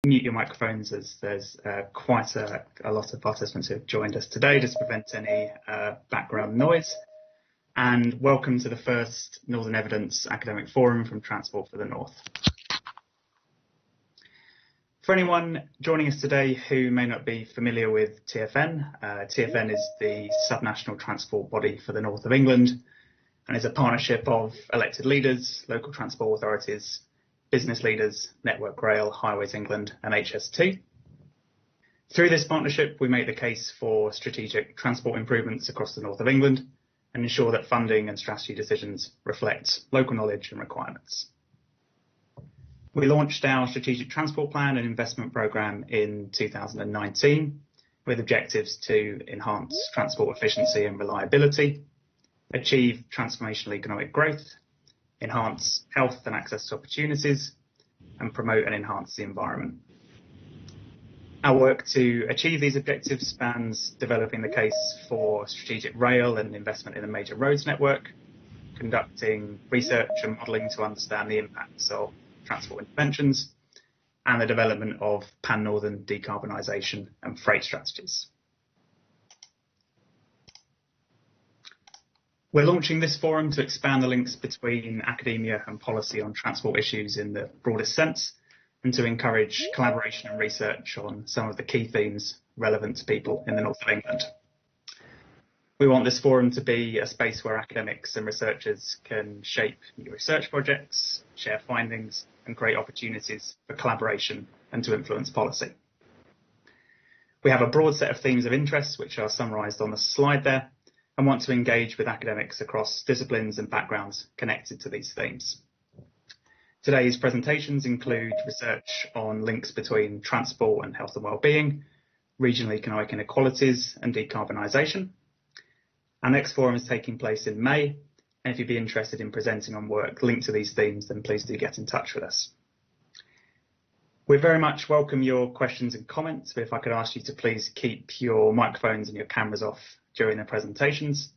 mute your microphones as there's quite a lot of participants who have joined us today, just to prevent any background noise. And welcome to the first Northern Evidence Academic Forum from Transport for the North. For anyone joining us today who may not be familiar with TFN, TFN is the subnational transport body for the north of England and is a partnership of elected leaders, local transport authorities, business leaders, Network Rail, Highways England and HST. Through this partnership, we make the case for strategic transport improvements across the north of England and ensure that funding and strategy decisions reflect local knowledge and requirements. We launched our strategic transport plan and investment programme in 2019 with objectives to enhance transport efficiency and reliability, achieve transformational economic growth, enhance health and access to opportunities, and promote and enhance the environment. Our work to achieve these objectives spans developing the case for strategic rail and investment in a major roads network, conducting research and modelling to understand the impacts of transport interventions, and the development of pan-northern decarbonisation and freight strategies. We're launching this forum to expand the links between academia and policy on transport issues in the broadest sense, and to encourage collaboration and research on some of the key themes relevant to people in the north of England. We want this forum to be a space where academics and researchers can shape new research projects, share findings, and create opportunities for collaboration and to influence policy. We have a broad set of themes of interest, which are summarised on the slide there, and want to engage with academics across disciplines and backgrounds connected to these themes. Today's presentations include research on links between transport and health and wellbeing, regional economic inequalities and decarbonisation. Our next forum is taking place in May, and if you'd be interested in presenting on work linked to these themes, then please do get in touch with us. We very much welcome your questions and comments, but if I could ask you to please keep your microphones and your cameras off during the presentations.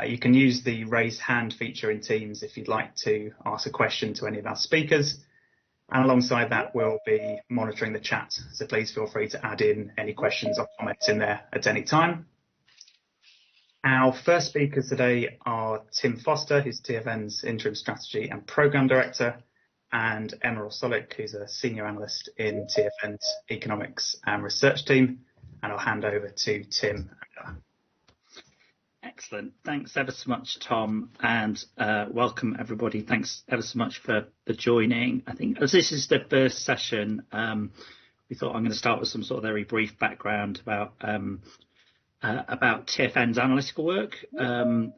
You can use the raise hand feature in Teams if you'd like to ask a question to any of our speakers. And alongside that, we'll be monitoring the chat, so please feel free to add in any questions or comments in there at any time. Our first speakers today are Tim Foster, who's TFN's Interim Strategy and Programme Director, and Emma Osolik, who's a Senior Analyst in TFN's Economics and Research Team. And I'll hand over to Tim. Excellent. Thanks ever so much, Tom, and welcome everybody. Thanks ever so much for joining. I think as this is the first session, we thought I'm going to start with some sort of very brief background about TFN's analytical work and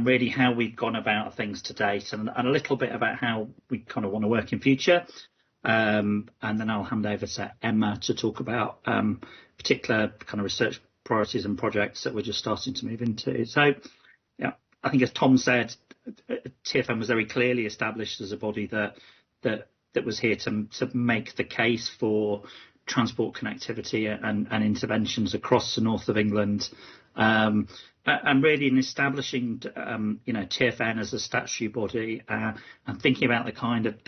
really how we've gone about things to date, and a little bit about how we kind of want to work in future. And then I'll hand over to Emma to talk about particular kind of research priorities and projects that we're just starting to move into. So, yeah, I think as Tom said, TFN was very clearly established as a body that was here to make the case for transport connectivity and interventions across the north of England, and really in establishing TFN as a statutory body and thinking about the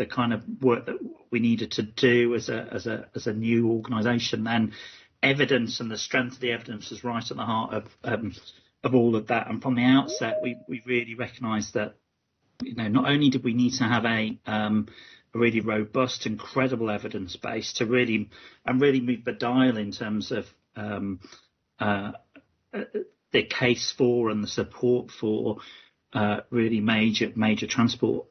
kind of work that we needed to do as a new organisation. Then evidence and the strength of the evidence was right at the heart of all of that. And from the outset, we really recognised that not only did we need to have a really robust and credible evidence base to really move the dial in terms of the case for and the support for really major transport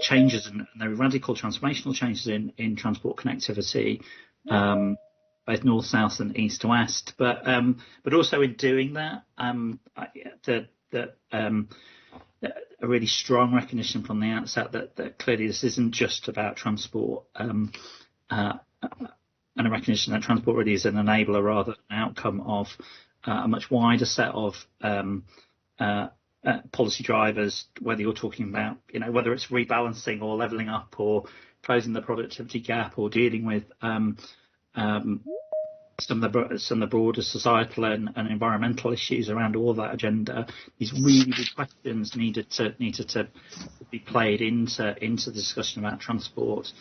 changes and the radical transformational changes in transport connectivity, both north, south and east to west, but also in doing that, a really strong recognition from the outset that clearly this isn't just about transport, and a recognition that transport really is an enabler rather than an outcome of a much wider set of policy drivers, whether you're talking about, whether it's rebalancing or levelling up or closing the productivity gap or dealing with some of the broader societal and environmental issues around all that agenda. These really big questions needed to be played into the discussion about transport.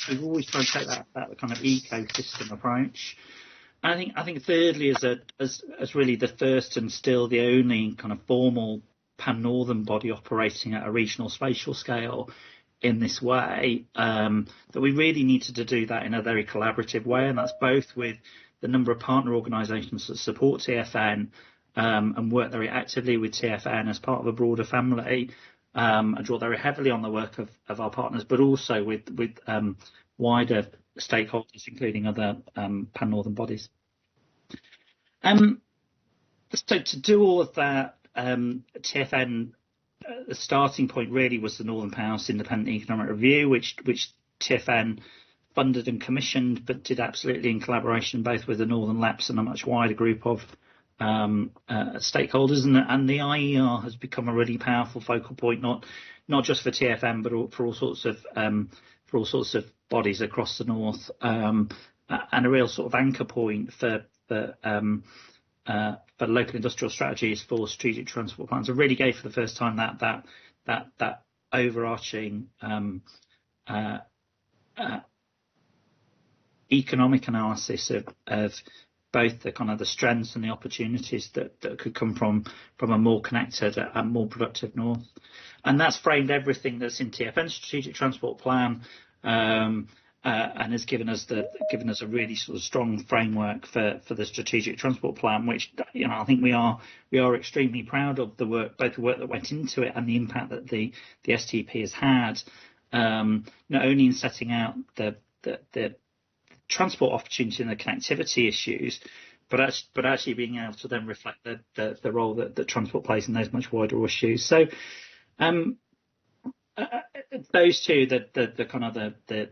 We've always tried to take that kind of ecosystem approach. And I think thirdly, as really the first and still the only kind of formal pan-northern body operating at a regional spatial scale in this way, that we really needed to do that in a very collaborative way, and that's both with the number of partner organisations that support TFN and work very actively with TFN as part of a broader family, and draw very heavily on the work of our partners, but also with wider stakeholders, including other pan-northern bodies. So to do all of that, TFN, the starting point really was the Northern Powers Independent Economic Review, which TFN funded and commissioned, but did absolutely in collaboration both with the Northern LEPs and a much wider group of stakeholders. And the IER has become a really powerful focal point, not just for TFN, but for all sorts of bodies across the north, and a real sort of anchor point for local industrial strategies for strategic transport plans. It really gave for the first time that overarching economic analysis of both the kind of the strengths and the opportunities that could come from a more connected and more productive north. And that's framed everything that's in TFN's strategic transport plan, and has given us a really sort of strong framework for the strategic transport plan, which, you know, I think we are extremely proud of both the work that went into it and the impact that the STP has had, not only in setting out the transport opportunity and the connectivity issues, but actually being able to then reflect the role that transport plays in those much wider issues. So those two, the kind of the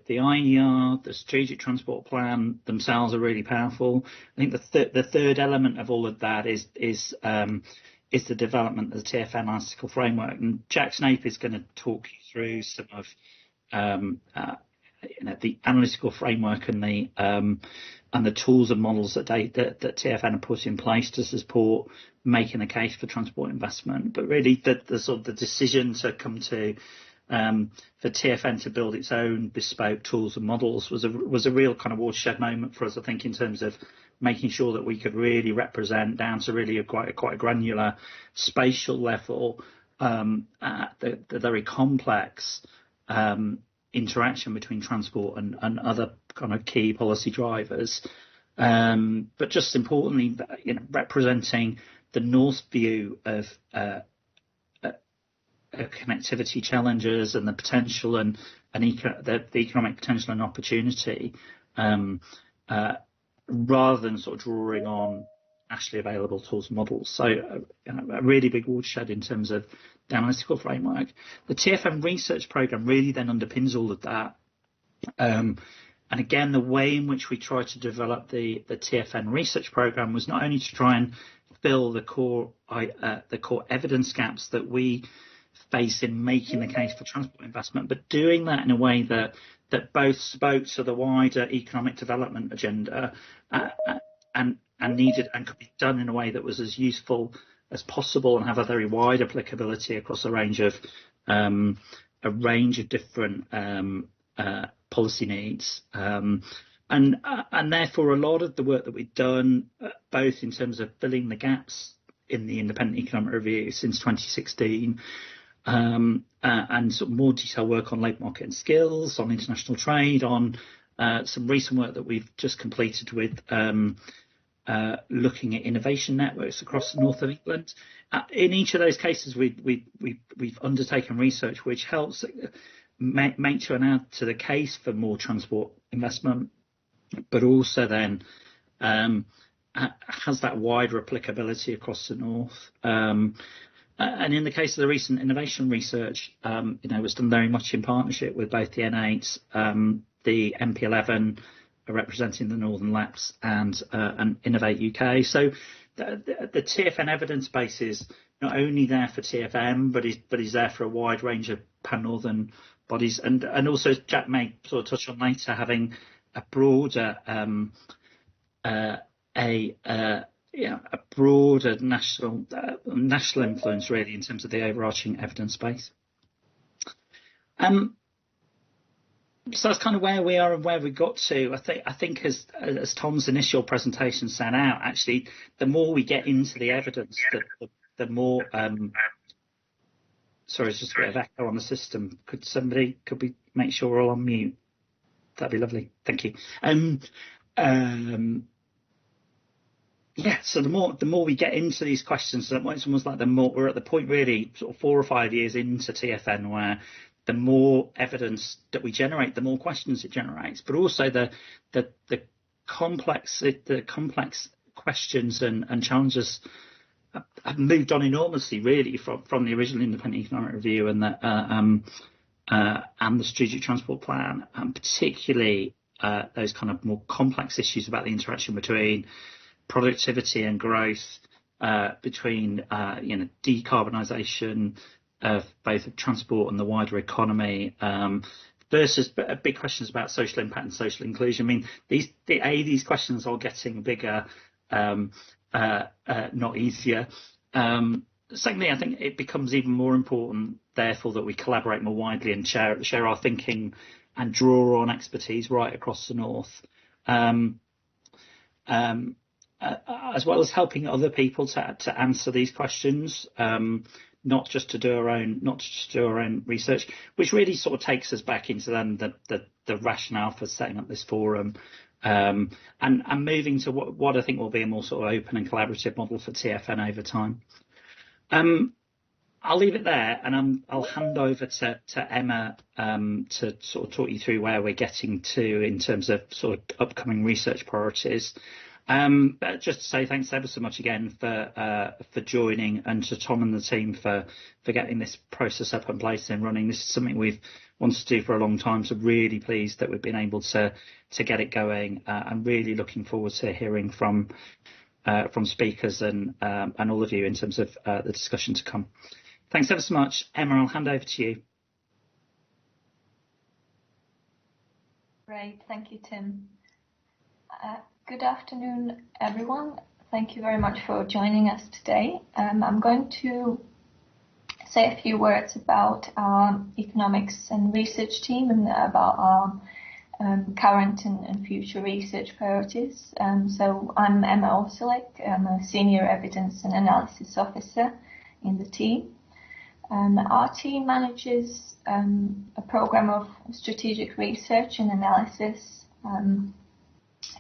IER, the strategic transport plan themselves are really powerful. I think the third element of all of that is the development of the TFN Analytical Framework, and Jack Snape is going to talk you through some of the analytical framework and the tools and models that TFN have put in place to support making a case for transport investment. But really, the sort of the decision to come to for TFN to build its own bespoke tools and models was a real kind of watershed moment for us, I think, in terms of making sure that we could really represent down to really quite a granular spatial level the very complex interaction between transport and other kind of key policy drivers, but just importantly, representing the North view of connectivity challenges and the potential and the economic potential and opportunity, rather than sort of drawing on nationally available tools and models. So a really big watershed in terms of the analytical framework. The TFN Research programme really then underpins all of that. And again, the way in which we try to develop the TFN Research programme was not only to try and fill the core evidence gaps that we face in making the case for transport investment, but doing that in a way that both spoke to the wider economic development agenda and needed and could be done in a way that was as useful as possible and have a very wide applicability across a range of different policy needs. And therefore, a lot of the work that we've done, both in terms of filling the gaps in the Independent Economic Review since 2016, and sort of more detailed work on labour market and skills, on international trade, on some recent work that we've just completed with looking at innovation networks across the north of England. In each of those cases, we've undertaken research which helps make to and add to the case for more transport investment, but also then has that wider applicability across the north. And in the case of the recent innovation research, was done very much in partnership with both the N8, the MP11 representing the Northern LEPs, and Innovate UK. So the TFN evidence base is not only there for TFN, but is there for a wide range of pan-northern bodies, and also, as Jack may sort of touch on later, having a broader a broader national influence really in terms of the overarching evidence base. So that's kind of where we are and where we got to. I think as Tom's initial presentation set out, actually, the more we get into the evidence, the more. Sorry, it's just a bit of echo on the system. Could we make sure we're all on mute? That'd be lovely. Thank you. So the more we get into these questions, it's almost like the more we're at the point really, sort of 4 or 5 years into TFN, where the more evidence that we generate, the more questions it generates, but also the complex questions and challenges have moved on enormously, really, from the original independent economic review and the strategic transport plan, and particularly those kind of more complex issues about the interaction between productivity and growth, between decarbonisation of both transport and the wider economy, versus big questions about social impact and social inclusion. I mean, these questions are getting bigger, not easier. Secondly, I think it becomes even more important, therefore, that we collaborate more widely and share our thinking and draw on expertise right across the north, as well as helping other people to answer these questions. Not just to do our own research, which really sort of takes us back into then the rationale for setting up this forum, and moving to what I think will be a more sort of open and collaborative model for TFN over time. I'll leave it there, and I'll hand over to Emma to sort of talk you through where we're getting to in terms of sort of upcoming research priorities. But just to say thanks ever so much again for joining, and to Tom and the team for getting this process up and place and running. This is something we've wanted to do for a long time, so really pleased that we've been able to get it going. I'm really looking forward to hearing from speakers and all of you in terms of the discussion to come. Thanks ever so much. Emma, I'll hand over to you. Great, thank you, Tim. Good afternoon, everyone. Thank you very much for joining us today. I'm going to say a few words about our economics and research team and about our current and future research priorities. So I'm Emma Orsulik. I'm a Senior Evidence and Analysis Officer in the team. Our team manages a program of strategic research and analysis,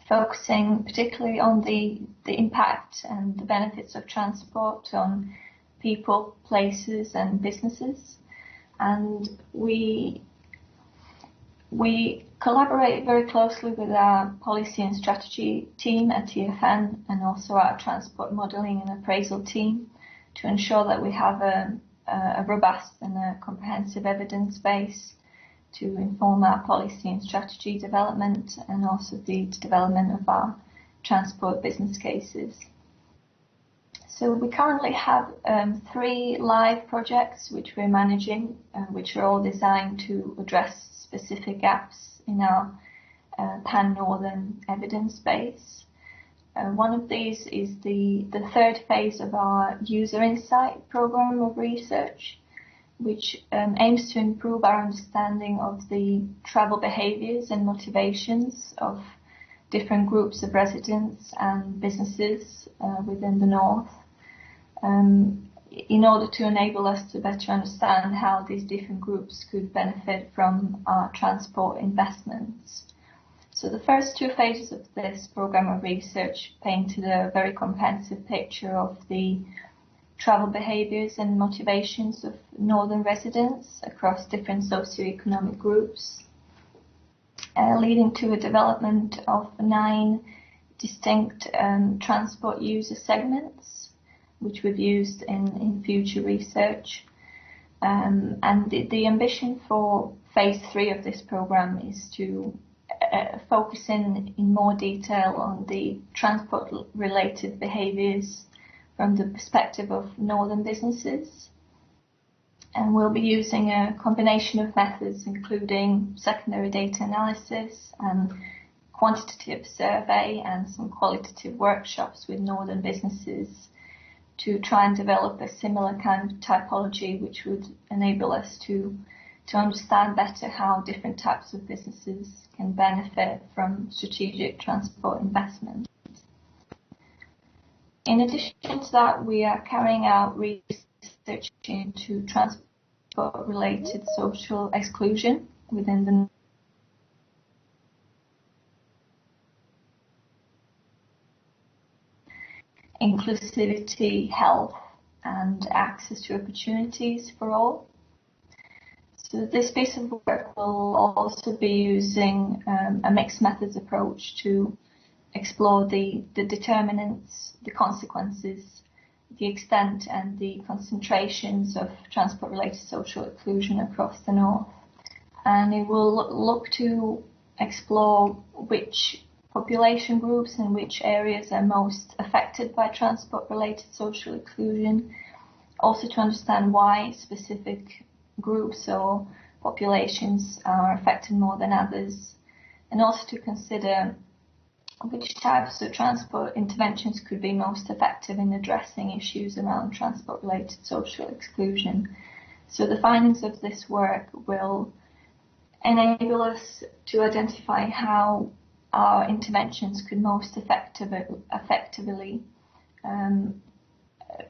focusing particularly on the impact and the benefits of transport on people, places and businesses. And we collaborate very closely with our policy and strategy team at TFN, and also our transport modelling and appraisal team, to ensure that we have a robust and a comprehensive evidence base to inform our policy and strategy development, and also the development of our transport business cases. So we currently have 3 live projects which we're managing, which are all designed to address specific gaps in our pan-northern evidence base. One of these is the 3rd phase of our user insight program of research, which aims to improve our understanding of the travel behaviours and motivations of different groups of residents and businesses within the north, in order to enable us to better understand how these different groups could benefit from our transport investments. So the first 2 phases of this program of research painted a very comprehensive picture of the travel behaviours and motivations of northern residents across different socio-economic groups, leading to a development of 9 distinct transport user segments, which we've used in future research. And the ambition for phase 3 of this programme is to focus in more detail on the transport-related behaviours from the perspective of northern businesses. And we'll be using a combination of methods, including secondary data analysis and quantitative survey and some qualitative workshops with northern businesses to try and develop a similar kind of typology, which would enable us to understand better how different types of businesses can benefit from strategic transport investment. In addition to that, we are carrying out research into transport-related social exclusion within the inclusivity, health, and access to opportunities for all. So this piece of work will also be using a mixed methods approach to explore the determinants, the consequences, the extent and the concentrations of transport-related social exclusion across the North. And it will look to explore which population groups and which areas are most affected by transport-related social exclusion, also to understand why specific groups or populations are affected more than others, and also to consider which types of transport interventions could be most effective in addressing issues around transport-related social exclusion. So the findings of this work will enable us to identify how our interventions could most effectively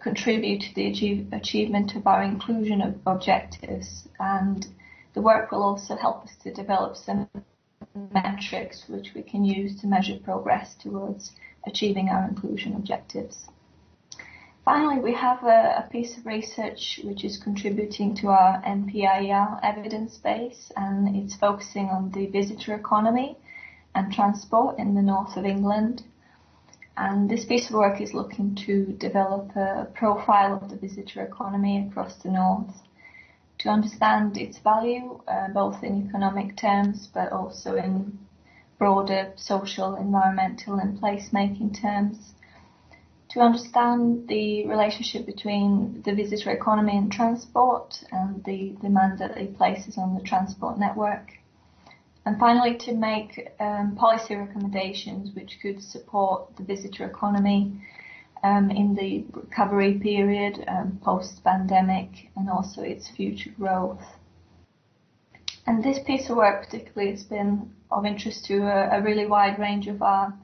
contribute to the achievement of our inclusion objectives, and the work will also help us to develop some metrics which we can use to measure progress towards achieving our inclusion objectives. Finally, we have a piece of research which is contributing to our NPIER evidence base, and it's focusing on the visitor economy and transport in the north of England. And this piece of work is looking to develop a profile of the visitor economy across the north, to understand its value, both in economic terms, but also in broader social, environmental and placemaking terms, to understand the relationship between the visitor economy and transport and the demand that it places on the transport network. And finally, to make policy recommendations which could support the visitor economy in the recovery period post-pandemic, and also its future growth. And this piece of work particularly has been of interest to a really wide range of our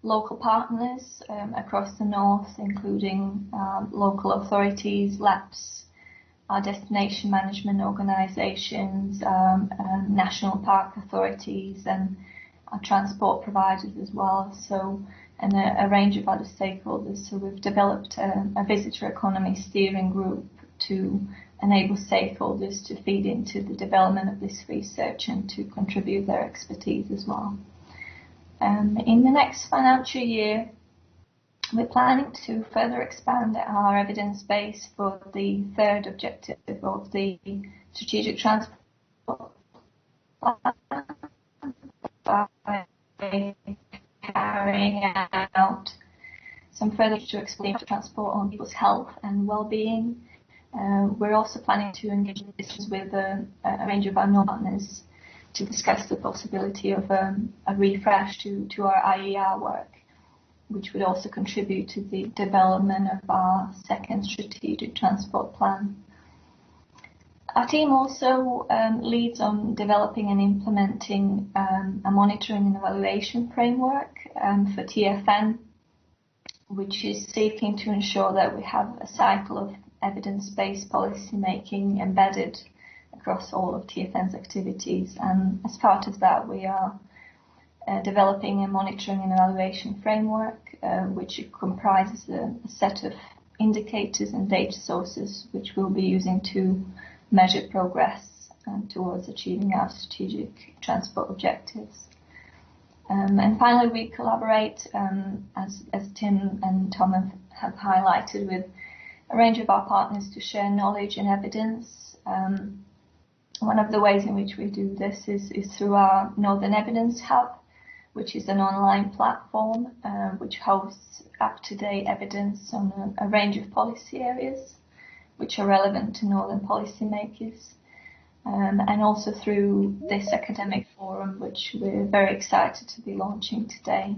local partners across the north, including local authorities, LAPs, our destination management organisations, national park authorities, and our transport providers as well. So, and a range of other stakeholders. So we've developed a visitor economy steering group to enable stakeholders to feed into the development of this research and to contribute their expertise as well. In the next financial year, we're planning to further expand our evidence base for the third objective of the strategic transport by carrying out some further to explain transport on people's health and well-being. We're also planning to engage in discussions with a range of our partners to discuss the possibility of a refresh to our IER work, which would also contribute to the development of our second strategic transport plan. Our team also leads on developing and implementing a monitoring and evaluation framework for TFN, which is seeking to ensure that we have a cycle of evidence-based policy making embedded across all of TFN's activities. And as part of that, we are developing a monitoring and evaluation framework, which comprises a set of indicators and data sources which we'll be using to measure progress towards achieving our strategic transport objectives. And finally, we collaborate, as Tim and Tom have highlighted, with a range of our partners to share knowledge and evidence. One of the ways in which we do this is through our Northern Evidence Hub, which is an online platform which hosts up-to-date evidence on a range of policy areas which are relevant to Northern policymakers. and also through this academic forum, which we're very excited to be launching today.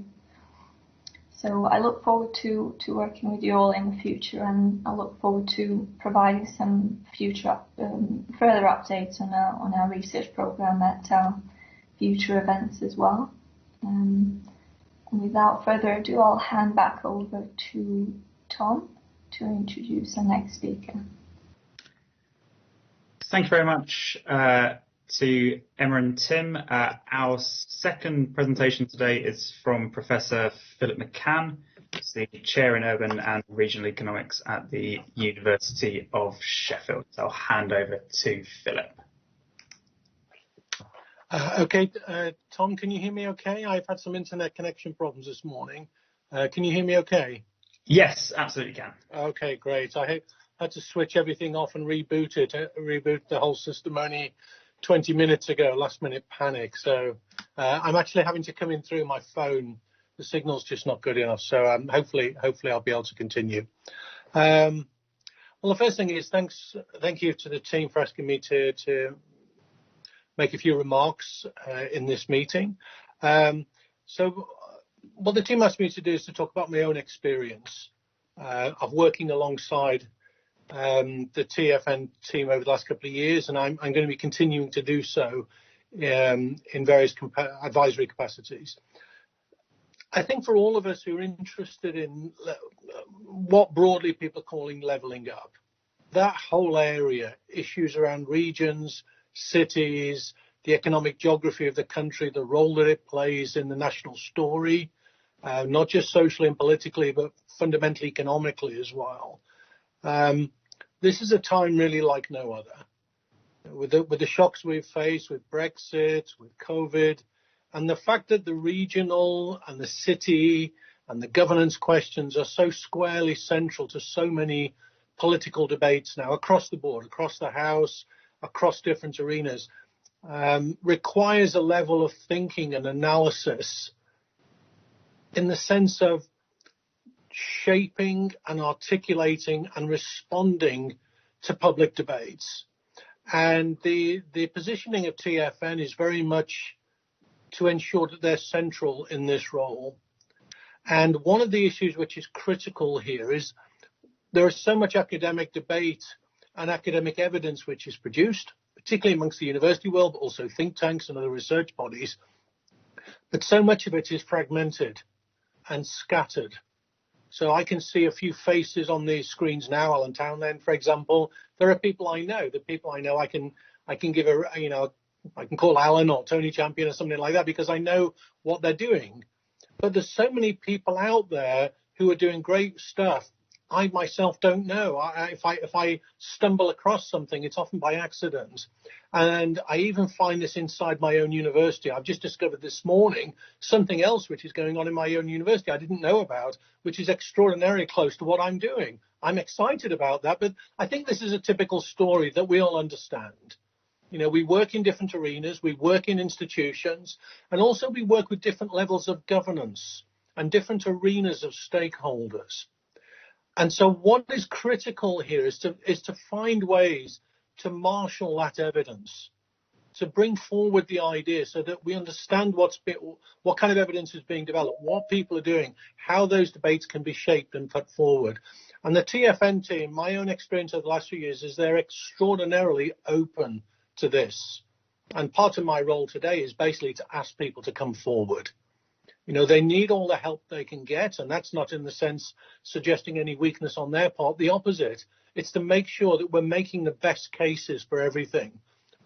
So I look forward to working with you all in the future, and I look forward to providing some future further updates on our research program at our future events as well. And without further ado, I'll hand back over to Tom to introduce our next speaker. Thank you very much to Emma and Tim. Our second presentation today is from Professor Philip McCann, who's the Chair in Urban and Regional Economics at the University of Sheffield. So I'll hand over to Philip. Okay, Tom, can you hear me okay? I've had some internet connection problems this morning. Can you hear me okay? Yes, absolutely can. Okay, great. I had to switch everything off and reboot the whole system only 20 minutes ago, last minute panic. So I'm actually having to come in through my phone. The signal's just not good enough. So hopefully I'll be able to continue. Well, the first thing is thank you to the team for asking me to make a few remarks in this meeting. So what the team asked me to do is to talk about my own experience of working alongside the TFN team over the last couple of years, and I'm going to be continuing to do so in various advisory capacities. I think for all of us who are interested in what broadly people are calling levelling up, that whole area, issues around regions, cities, the economic geography of the country, the role that it plays in the national story, not just socially and politically, but fundamentally economically as well. This is a time really like no other. With the shocks we've faced with Brexit, with COVID, and the fact that the regional and the city and the governance questions are so squarely central to so many political debates now across the board, across the House, across different arenas, requires a level of thinking and analysis in the sense of shaping and articulating and responding to public debates. And the positioning of TFN is very much to ensure that they're central in this role. And one of the issues which is critical here is there is so much academic debate and academic evidence which is produced, particularly amongst the university world, but also think tanks and other research bodies. But so much of it is fragmented and scattered. So I can see a few faces on these screens now. Alan Townend, for example. There are people I know. The people I know, I can give I can call Alan or Tony Champion or something like that because I know what they're doing. But there's so many people out there who are doing great stuff. I myself don't know. If I stumble across something, it's often by accident. And I even find this inside my own university. I've just discovered this morning something else which is going on in my own university I didn't know about, which is extraordinarily close to what I'm doing. I'm excited about that, but I think this is a typical story that we all understand. You know, we work in different arenas, we work in institutions, and also we work with different levels of governance and different arenas of stakeholders. And so what is critical here is to find ways to marshal that evidence, to bring forward the idea so that we understand what kind of evidence is being developed, what people are doing, how those debates can be shaped and put forward. And the TFN team, my own experience over the last few years is they're extraordinarily open to this. And part of my role today is basically to ask people to come forward. You know, they need all the help they can get, and that's not in the sense suggesting any weakness on their part. The opposite. It's to make sure that we're making the best cases for everything.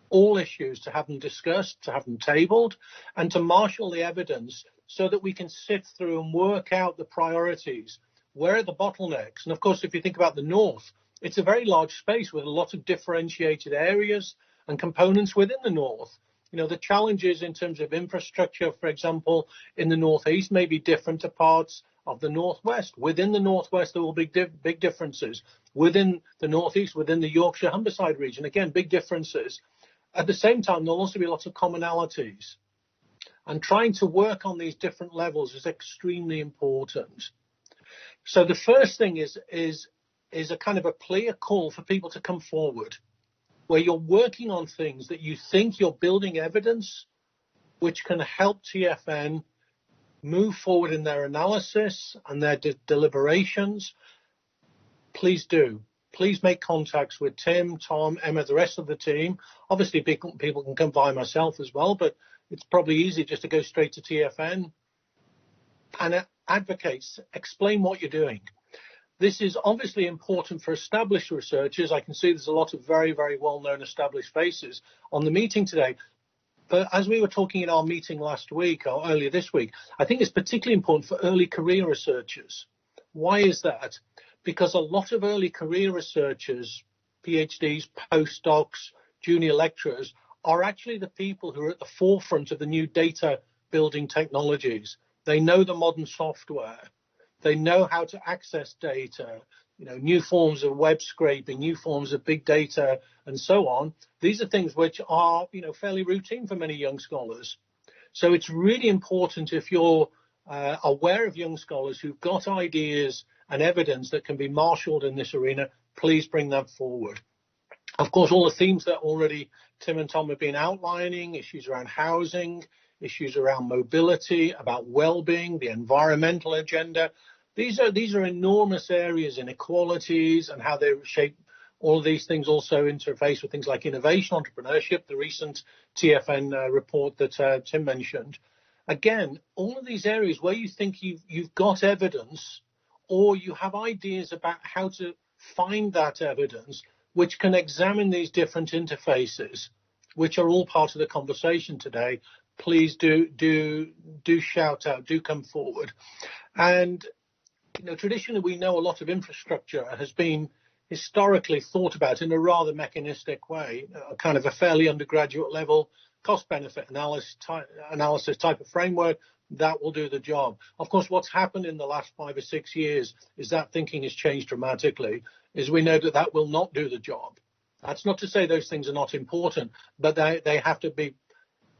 All issues, to have them discussed, to have them tabled, and to marshal the evidence so that we can sift through and work out the priorities. Where are the bottlenecks? And of course, if you think about the North, it's a very large space with a lot of differentiated areas and components within the North. You know, the challenges in terms of infrastructure, for example, in the Northeast may be different to parts of the Northwest. Within the Northwest, there will be big differences. Within the Northeast, within the Yorkshire Humberside region, again, big differences. At the same time, there'll also be lots of commonalities. And trying to work on these different levels is extremely important. So the first thing is a kind of a clear call for people to come forward. where you're working on things that you think you're building evidence which can help TFN move forward in their analysis and their deliberations, please do. Please make contacts with Tim, Tom, Emma, the rest of the team. Obviously, people can come by myself as well, but it's probably easy just to go straight to TFN and advocate, explain what you're doing. This is obviously important for established researchers. I can see there's a lot of very, very well-known established faces on the meeting today. But as we were talking in our meeting last week or earlier this week, I think it's particularly important for early career researchers. Why is that? Because a lot of early career researchers, PhDs, postdocs, junior lecturers, are actually the people who are at the forefront of the new data building technologies. They know the modern software. They know how to access data, new forms of web scraping, new forms of big data, and so on. These are things which are, fairly routine for many young scholars. So it's really important, if you're aware of young scholars who've got ideas and evidence that can be marshaled in this arena, please bring that forward. Of course, all the themes that already Tim and Tom have been outlining, issues around housing, issues around mobility, about well-being, the environmental agenda. These are enormous areas, inequalities and how they shape. All of these things also interface with things like innovation, entrepreneurship, the recent TFN report that Tim mentioned. Again, all of these areas where you think you've got evidence or you have ideas about how to find that evidence, which can examine these different interfaces, which are all part of the conversation today, please do shout out, do come forward. And traditionally, we know a lot of infrastructure has been historically thought about in a rather mechanistic way, kind of a fairly undergraduate level, cost-benefit analysis type of framework that will do the job. Of course, what's happened in the last 5 or 6 years is that thinking has changed dramatically, is we know that will not do the job. That's not to say those things are not important, but they have to be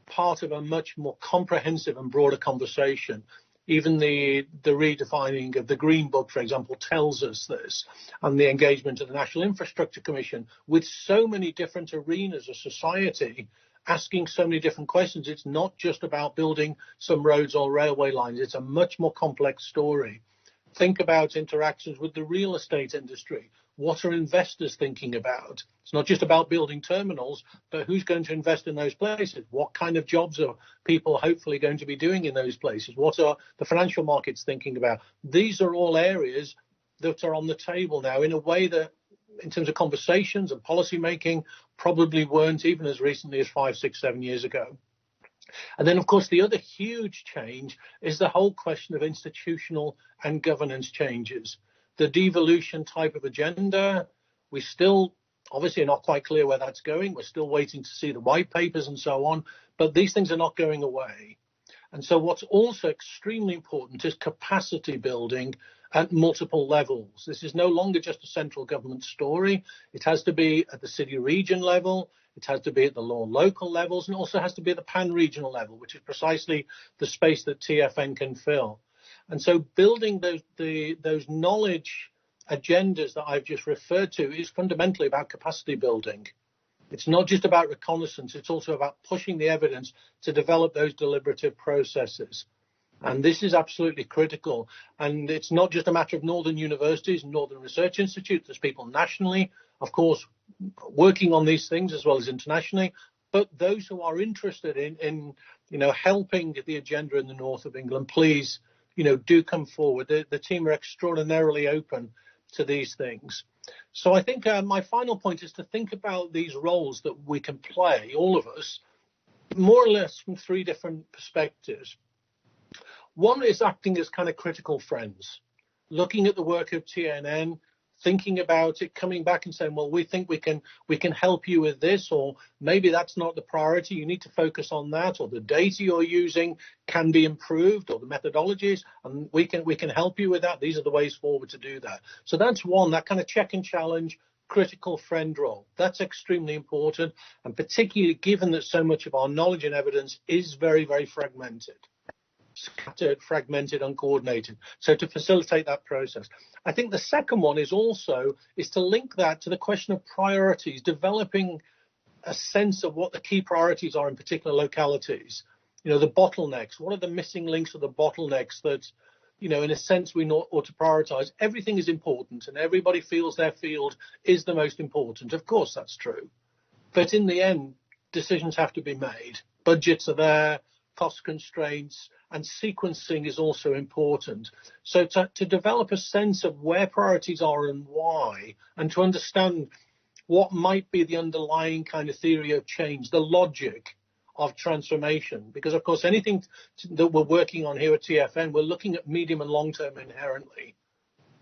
part of a much more comprehensive and broader conversation. Even the redefining of the Green Book, for example, tells us this, and the engagement of the National Infrastructure Commission with so many different arenas of society, asking so many different questions. It's not just about building some roads or railway lines. It's a much more complex story. Think about interactions with the real estate industry. What are investors thinking about? It's not just about building terminals, but who's going to invest in those places? What kind of jobs are people hopefully going to be doing in those places? What are the financial markets thinking about? These are all areas that are on the table now in a way that, in terms of conversations and policy making, probably weren't even as recently as 5, 6, 7 years ago. And then, of course, the other huge change is the whole question of institutional and governance changes. The devolution type of agenda, we still obviously are not quite clear where that's going. We're still waiting to see the white papers and so on, but these things are not going away. And so what's also extremely important is capacity building at multiple levels. This is no longer just a central government story. It has to be at the city region level. It has to be at the local levels, and also has to be at the pan-regional level, which is precisely the space that TFN can fill. And so building those knowledge agendas that I've just referred to is fundamentally about capacity building. It's not just about reconnaissance. It's also about pushing the evidence to develop those deliberative processes. And this is absolutely critical. And it's not just a matter of northern universities and northern research institutes. There's people nationally, of course, working on these things as well as internationally. But those who are interested in helping the agenda in the north of England, please, do come forward. The team are extraordinarily open to these things. So I think my final point is to think about these roles that we can play, all of us, more or less from 3 different perspectives. One is acting as kind of critical friends, looking at the work of TNN, thinking about it, coming back and saying, well, we think we can help you with this, or maybe that's not the priority. You need to focus on that, or the data you're using can be improved, or the methodologies, and we can help you with that. These are the ways forward to do that. So that's one, that kind of check and challenge, critical friend role. That's extremely important, and particularly given that so much of our knowledge and evidence is very, very fragmented. Scattered, fragmented, uncoordinated. So to facilitate that process. I think the second one is to link that to the question of priorities, developing a sense of what the key priorities are in particular localities. You know, the bottlenecks, what are the missing links or the bottlenecks that, you know, in a sense we ought to prioritize. Everything is important and everybody feels their field is the most important. Of course, that's true. But in the end, decisions have to be made. Budgets are there, cost constraints, and sequencing is also important. So to develop a sense of where priorities are and why, and to understand what might be the underlying kind of theory of change, the logic of transformation. Because, of course, anything that we're working on here at TFN, we're looking at medium and long term inherently,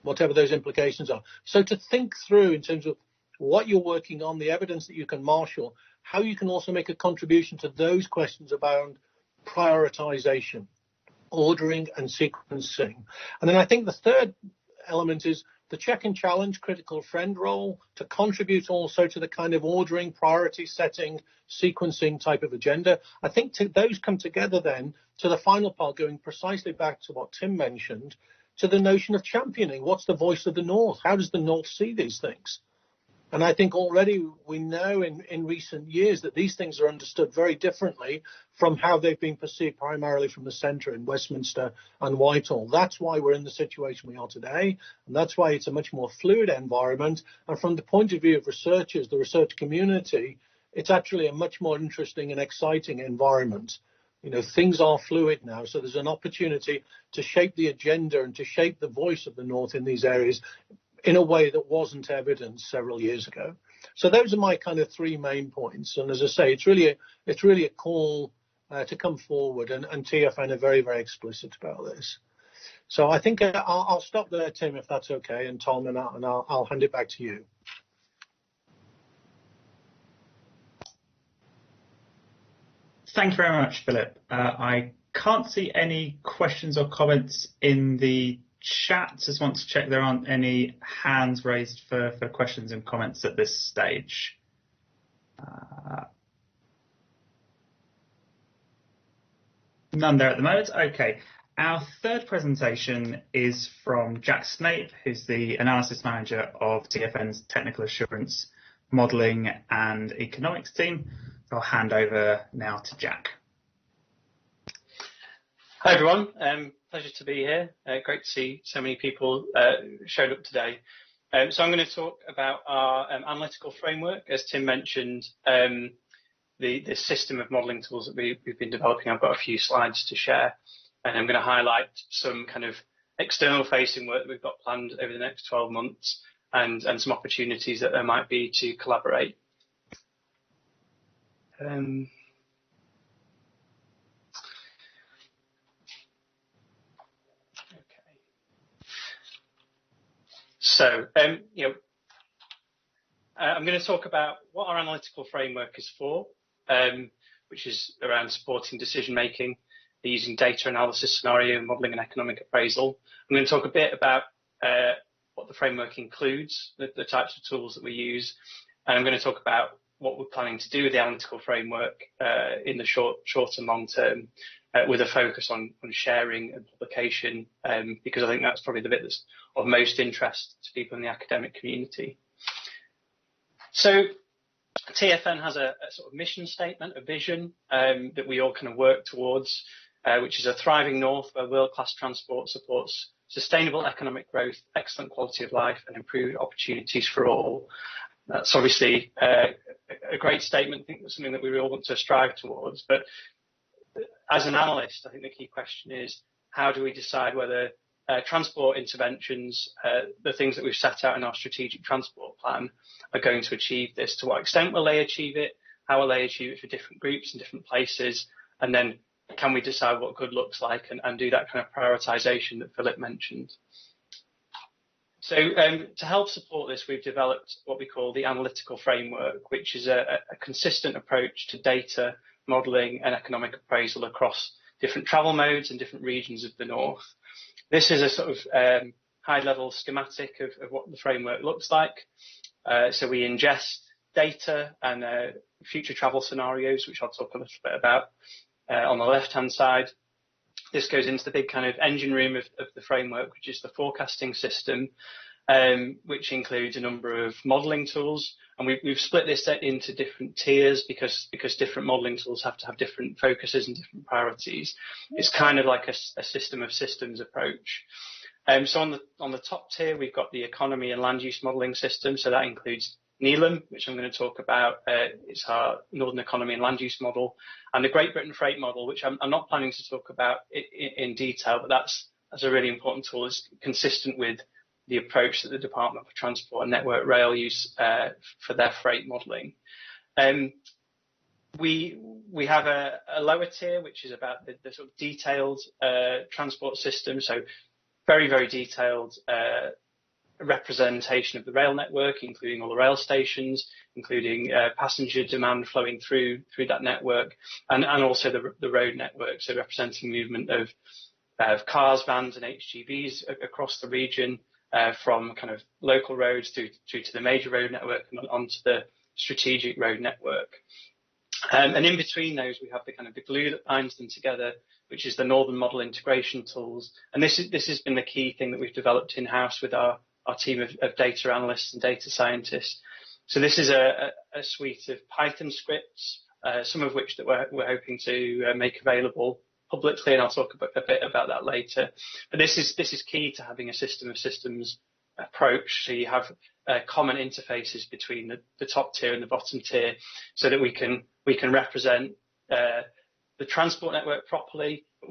whatever those implications are. So to think through in terms of what you're working on, the evidence that you can marshal, how you can also make a contribution to those questions about prioritization, ordering and sequencing. And then I think the third element is the check and challenge critical friend role to contribute also to the kind of ordering, priority setting, sequencing type of agenda. I think those come together then to the final part, going precisely back to what Tim mentioned, to the notion of championing. What's the voice of the North? How does the North see these things? And I think already we know in recent years that these things are understood very differently from how they've been perceived primarily from the centre in Westminster and Whitehall. That's why we're in the situation we are today. And that's why it's a much more fluid environment. And from the point of view of researchers, the research community, it's actually a much more interesting and exciting environment. You know, things are fluid now. So there's an opportunity to shape the agenda and to shape the voice of the North in these areas in a way that wasn't evident several years ago. So those are my kind of three main points. And as I say, it's really a call to come forward, and TFN are very, very explicit about this. So I think I'll stop there, Tim, if that's okay, and Tom, and I'll hand it back to you. Thank you very much, Philip. I can't see any questions or comments in the chat. Just want to check there aren't any hands raised for questions and comments at this stage. None there at the moment. Okay. Our third presentation is from Jack Snape, who's the analysis manager of TFN's Technical Assurance, Modelling and Economics team. I'll hand over now to Jack. Hi everyone, pleasure to be here. Great to see so many people showed up today. So I'm going to talk about our analytical framework. As Tim mentioned, the system of modelling tools that we've been developing. I've got a few slides to share, and I'm going to highlight some kind of external facing work that we've got planned over the next 12 months and some opportunities that there might be to collaborate. So, I'm going to talk about what our analytical framework is for, which is around supporting decision making using data analysis, scenario modelling and economic appraisal. I'm going to talk a bit about what the framework includes, the types of tools that we use, and I'm going to talk about what we're planning to do with the analytical framework in the short and long term, with a focus on sharing and publication, because I think that's probably the bit that's of most interest to people in the academic community. So TFN has a sort of mission statement, a vision that we all kind of work towards, which is a thriving North where world-class transport supports sustainable economic growth, excellent quality of life and improved opportunities for all. That's obviously a great statement. I think that's something that we all want to strive towards. But as an analyst, I think the key question is, how do we decide whether transport interventions, the things that we've set out in our strategic transport plan, are going to achieve this? To what extent will they achieve it? How will they achieve it for different groups in different places? And then can we decide what good looks like and do that kind of prioritization that Philip mentioned? So to help support this, we've developed what we call the analytical framework, which is a consistent approach to data modelling and economic appraisal across different travel modes and different regions of the North. This is a sort of high-level schematic of what the framework looks like. So we ingest data and future travel scenarios, which I'll talk a little bit about on the left-hand side. This goes into the big kind of engine room of the framework, which is the forecasting system, which includes a number of modelling tools And we've split this into different tiers because different modelling tools have to have different focuses and different priorities. It's kind of like a system of systems approach. So on the top tier, we've got the economy and land use modelling system. So that includes NELAM, which I'm going to talk about. It's our Northern Economy and Land Use Model, and the Great Britain Freight Model, which I'm not planning to talk about in detail, but that's a really important tool. It's consistent with the approach that the Department for Transport and Network Rail use for their freight modelling. We have a lower tier, which is about the sort of detailed transport system. So very, very detailed representation of the rail network, including all the rail stations, including passenger demand flowing through that network, and also the road network, so representing movement of cars, vans and HGVs across the region, from kind of local roads through to the major road network and onto the strategic road network. And in between those, we have the kind of the glue that binds them together, which is the Northern Model integration tools. And this has been the key thing that we've developed in-house with our team of data analysts and data scientists. So this is a suite of Python scripts, some of which that we're hoping to make available publicly, and I'll talk a bit about that later. But this is key to having a system of systems approach. So you have common interfaces between the top tier and the bottom tier, so that we can represent the transport network properly. But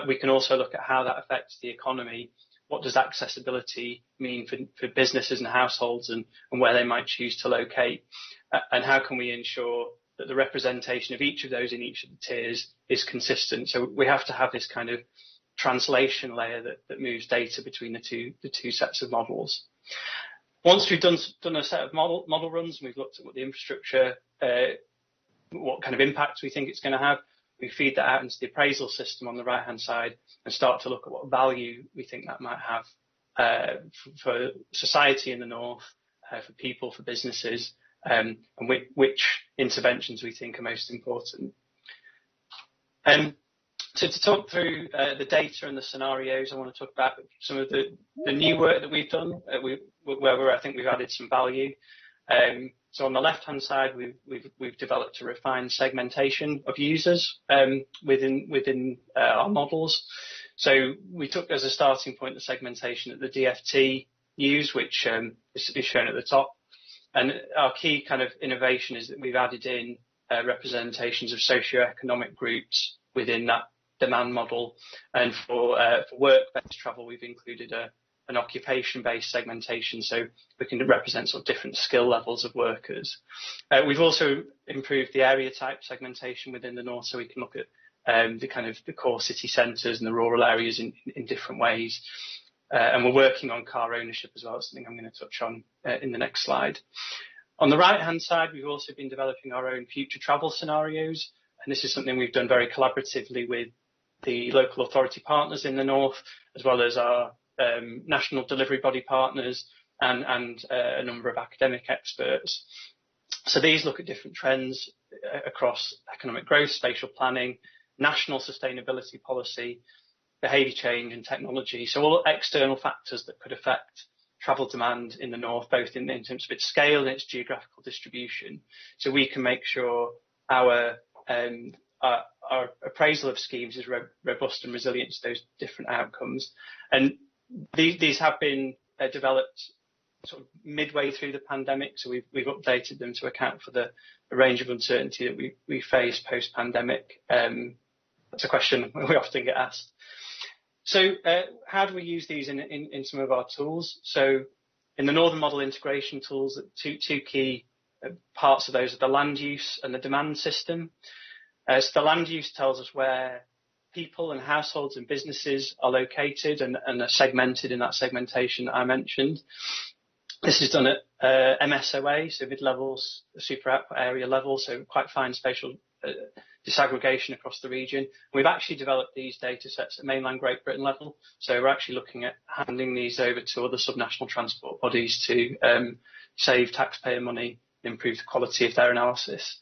we can also look at how that affects the economy. What does accessibility mean for businesses and households, and where they might choose to locate? And how can we ensure that the representation of each of those in each of the tiers is consistent? So we have to have this kind of translation layer that moves data between the two sets of models. Once we've done a set of model runs, and we've looked at what the infrastructure, what kind of impact we think it's going to have, we feed that out into the appraisal system on the right-hand side and start to look at what value we think that might have for society in the north, for people, for businesses, and which interventions we think are most important. To talk through the data and the scenarios, I want to talk about some of the new work that we've done, where I think we've added some value. So on the left-hand side, we've developed a refined segmentation of users within our models. So we took as a starting point the segmentation that the DFT use, which is shown at the top. And our key kind of innovation is that we've added in representations of socioeconomic groups within that demand model. And for work-based travel, we've included an occupation-based segmentation, so we can represent sort of different skill levels of workers. We've also improved the area type segmentation within the north, so we can look at the core city centres and the rural areas in different ways. And we're working on car ownership as well, something I'm going to touch on in the next slide. On the right-hand side, we've also been developing our own future travel scenarios, and this is something we've done very collaboratively with the local authority partners in the north, as well as our national delivery body partners and a number of academic experts. So these look at different trends across economic growth, spatial planning, national sustainability policy, behaviour change and technology. So all external factors that could affect travel demand in the north, both in terms of its scale and its geographical distribution. So we can make sure our appraisal of schemes is robust and resilient to those different outcomes. And these have been developed sort of midway through the pandemic, so we've updated them to account for the range of uncertainty that we face post-pandemic. That's a question we often get asked. So how do we use these in some of our tools? So in the Northern Model integration tools, two key parts of those are the land use and the demand system. So the land use tells us where people and households and businesses are located and are segmented in that segmentation that I mentioned. This is done at MSOA, so mid-level, super output area level, so quite fine spatial disaggregation across the region. We've actually developed these data sets at mainland Great Britain level, so we're actually looking at handing these over to other subnational transport bodies to save taxpayer money and improve the quality of their analysis.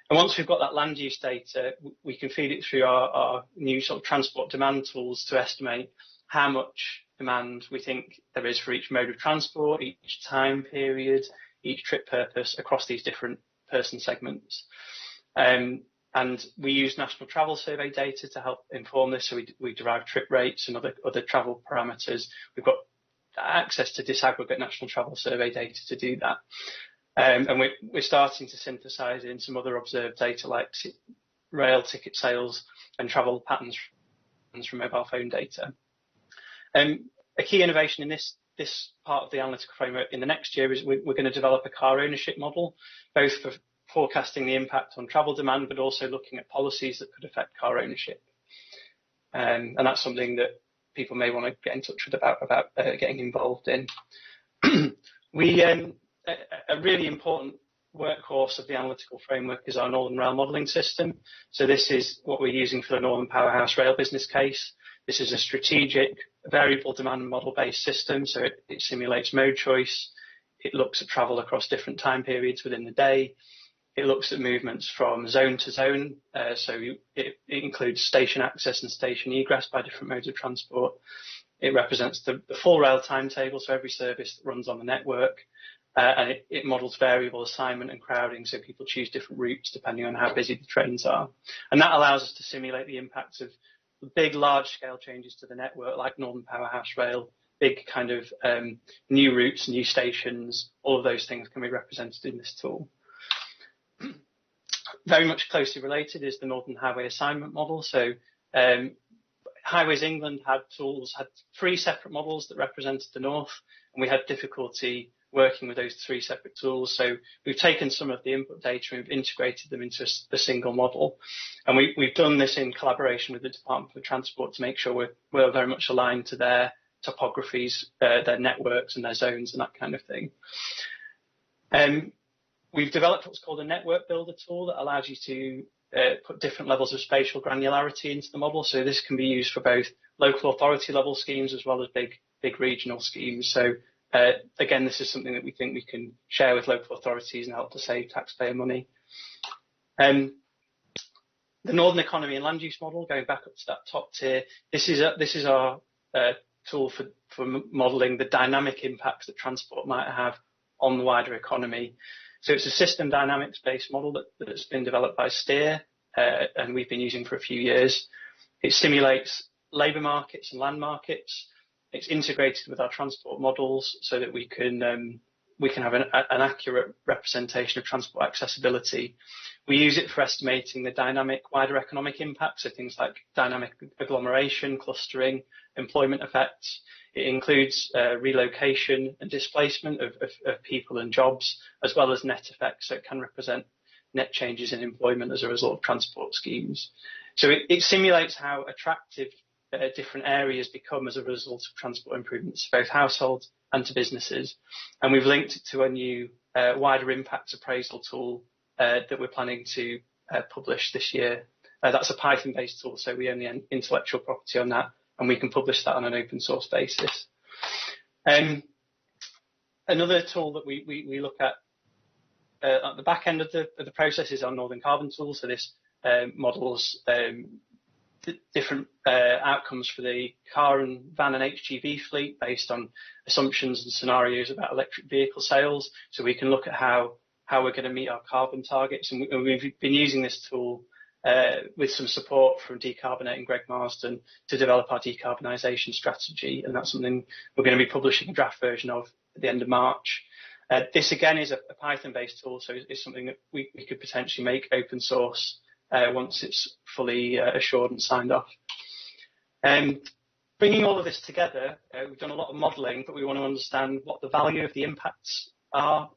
And once we've got that land use data, we can feed it through our new sort of transport demand tools to estimate how much demand we think there is for each mode of transport, each time period, each trip purpose across these different person segments. And we use National Travel Survey data to help inform this. So we derive trip rates and other travel parameters. We've got access to disaggregate National Travel Survey data to do that. And we're starting to synthesize in some other observed data like rail ticket sales and travel patterns from mobile phone data. A key innovation in this part of the analytical framework in the next year is we're going to develop a car ownership model, both for forecasting the impact on travel demand, but also looking at policies that could affect car ownership. And that's something that people may want to get in touch with about getting involved in. A really important workhorse of the analytical framework is our Northern Rail modelling system. So this is what we're using for the Northern Powerhouse Rail business case. This is a strategic variable demand model-based system. So it simulates mode choice. It looks at travel across different time periods within the day. It looks at movements from zone to zone. So it includes station access and station egress by different modes of transport. It represents the full rail timetable, so every service that runs on the network. And it models variable assignment and crowding, so people choose different routes depending on how busy the trains are. And that allows us to simulate the impacts of big, large-scale changes to the network, like Northern Powerhouse Rail, big kind of new routes, new stations. All of those things can be represented in this tool. Very much closely related is the Northern Highway Assignment Model. So Highways England had 3 separate models that represented the North, and we had difficulty working with those 3 separate tools. So we've taken some of the input data and we've integrated them into a single model. And we've done this in collaboration with the Department for Transport to make sure we're very much aligned to their topographies, their networks and their zones and that kind of thing. We've developed what's called a network builder tool that allows you to put different levels of spatial granularity into the model. So this can be used for both local authority level schemes as well as big regional schemes. So again, this is something that we think we can share with local authorities and help to save taxpayer money. The Northern Economy and Land Use Model, going back up to that top tier, this is our tool for modelling the dynamic impacts that transport might have on the wider economy. So it's a system dynamics-based model that's been developed by Steer, and we've been using for a few years. It simulates labour markets and land markets. It's integrated with our transport models so that we can have an accurate representation of transport accessibility. We use it for estimating the dynamic wider economic impacts, so things like dynamic agglomeration, clustering, employment effects. It includes relocation and displacement of people and jobs, as well as net effects, so it can represent net changes in employment as a result of transport schemes. So it simulates how attractive different areas become as a result of transport improvements, both households and to businesses. And we've linked it to a new wider impacts appraisal tool that we're planning to publish this year. That's a Python-based tool, so we own the intellectual property on that, and we can publish that on an open source basis. Another tool that we look at the back end of the process is our Northern Carbon tool. So this models different outcomes for the car and van and HGV fleet based on assumptions and scenarios about electric vehicle sales. So we can look at how we're going to meet our carbon targets. And we've been using this tool with some support from Decarbonate and Greg Marsden to develop our decarbonisation strategy. And that's something we're going to be publishing a draft version of at the end of March. This again is a Python-based tool, so it's something that we could potentially make open source once it's fully assured and signed off. Bringing all of this together, we've done a lot of modelling, but we want to understand what the value of the impacts are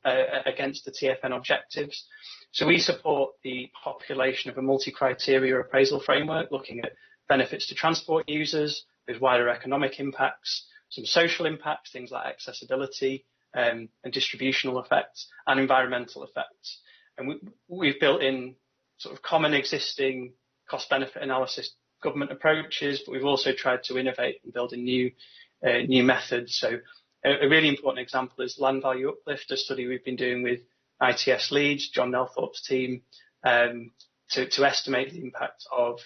against the TFN objectives. So we support the population of a multi-criteria appraisal framework, looking at benefits to transport users, with wider economic impacts, some social impacts, things like accessibility and distributional effects, and environmental effects. And we've built in sort of common existing cost-benefit analysis government approaches, but we've also tried to innovate and build in new methods. So a really important example is land value uplift, a study we've been doing with ITS Leeds, John Nelthorpe's team, to estimate the impact of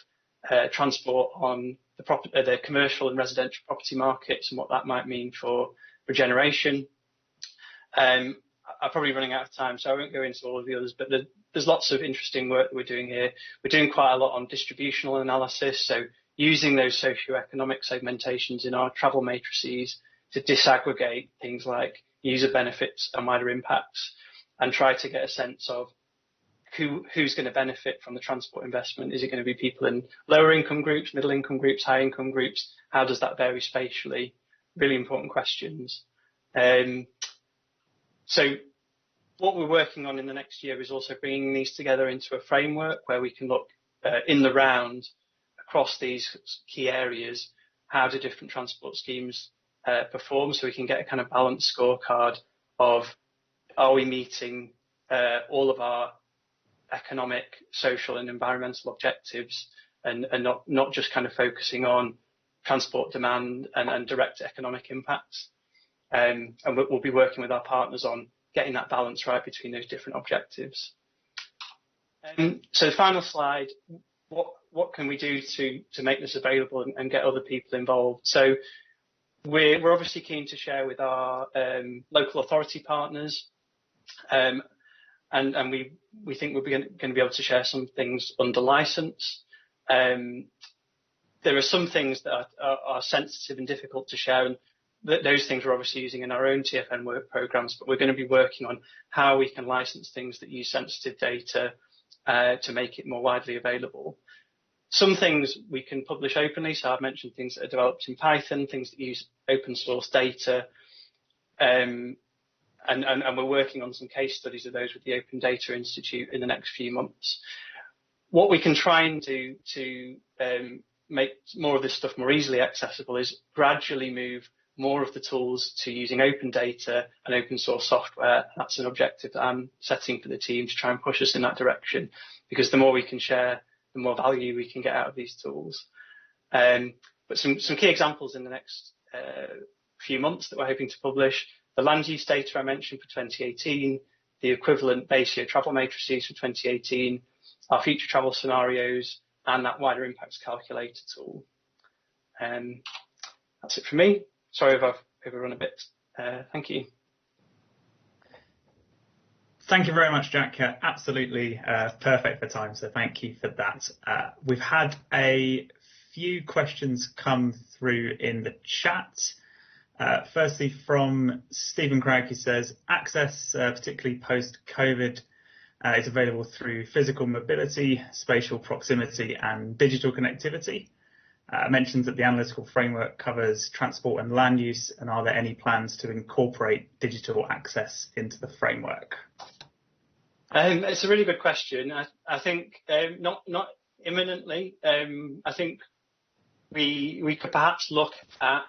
transport on the commercial and residential property markets and what that might mean for regeneration. I'm probably running out of time, so I won't go into all of the others, but there's lots of interesting work that we're doing here. We're doing quite a lot on distributional analysis, so using those socioeconomic segmentations in our travel matrices to disaggregate things like user benefits and wider impacts, and try to get a sense of who's going to benefit from the transport investment. Is it going to be people in lower income groups, middle income groups, high income groups? How does that vary spatially? Really important questions. So what we're working on in the next year is also bringing these together into a framework where we can look in the round across these key areas. How do different transport schemes perform, so we can get a kind of balanced scorecard of, are we meeting all of our economic, social and environmental objectives, and not just kind of focusing on transport demand and direct economic impacts. And we'll be working with our partners on getting that balance right between those different objectives. So the final slide, what can we do to make this available and get other people involved? So we're obviously keen to share with our local authority partners, and we think we're going to be able to share some things under license. There are some things that are sensitive and difficult to share, and those things we're obviously using in our own TFN work programs, but we're going to be working on how we can license things that use sensitive data to make it more widely available. Some things we can publish openly, so I've mentioned things that are developed in Python, things that use open source data, and we're working on some case studies of those with the Open Data Institute in the next few months. What we can try and do to make more of this stuff more easily accessible is gradually move more of the tools to using open data and open source software. That's an objective that I'm setting for the team, to try and push us in that direction, because the more we can share, the more value we can get out of these tools. But some key examples in the next few months that we're hoping to publish: the land use data I mentioned for 2018, the equivalent base year travel matrices for 2018, our future travel scenarios, and that wider impacts calculator tool. That's it for me. Sorry if I've overrun a bit. Thank you. Thank you very much, Jack. Absolutely perfect for time, so thank you for that. We've had a few questions come through in the chat. Firstly, from Stephen Craig, who says, access, particularly post-COVID, is available through physical mobility, spatial proximity and digital connectivity. Mentions that the analytical framework covers transport and land use, and are there any plans to incorporate digital access into the framework? It's a really good question. I think not imminently. I think we could perhaps look at,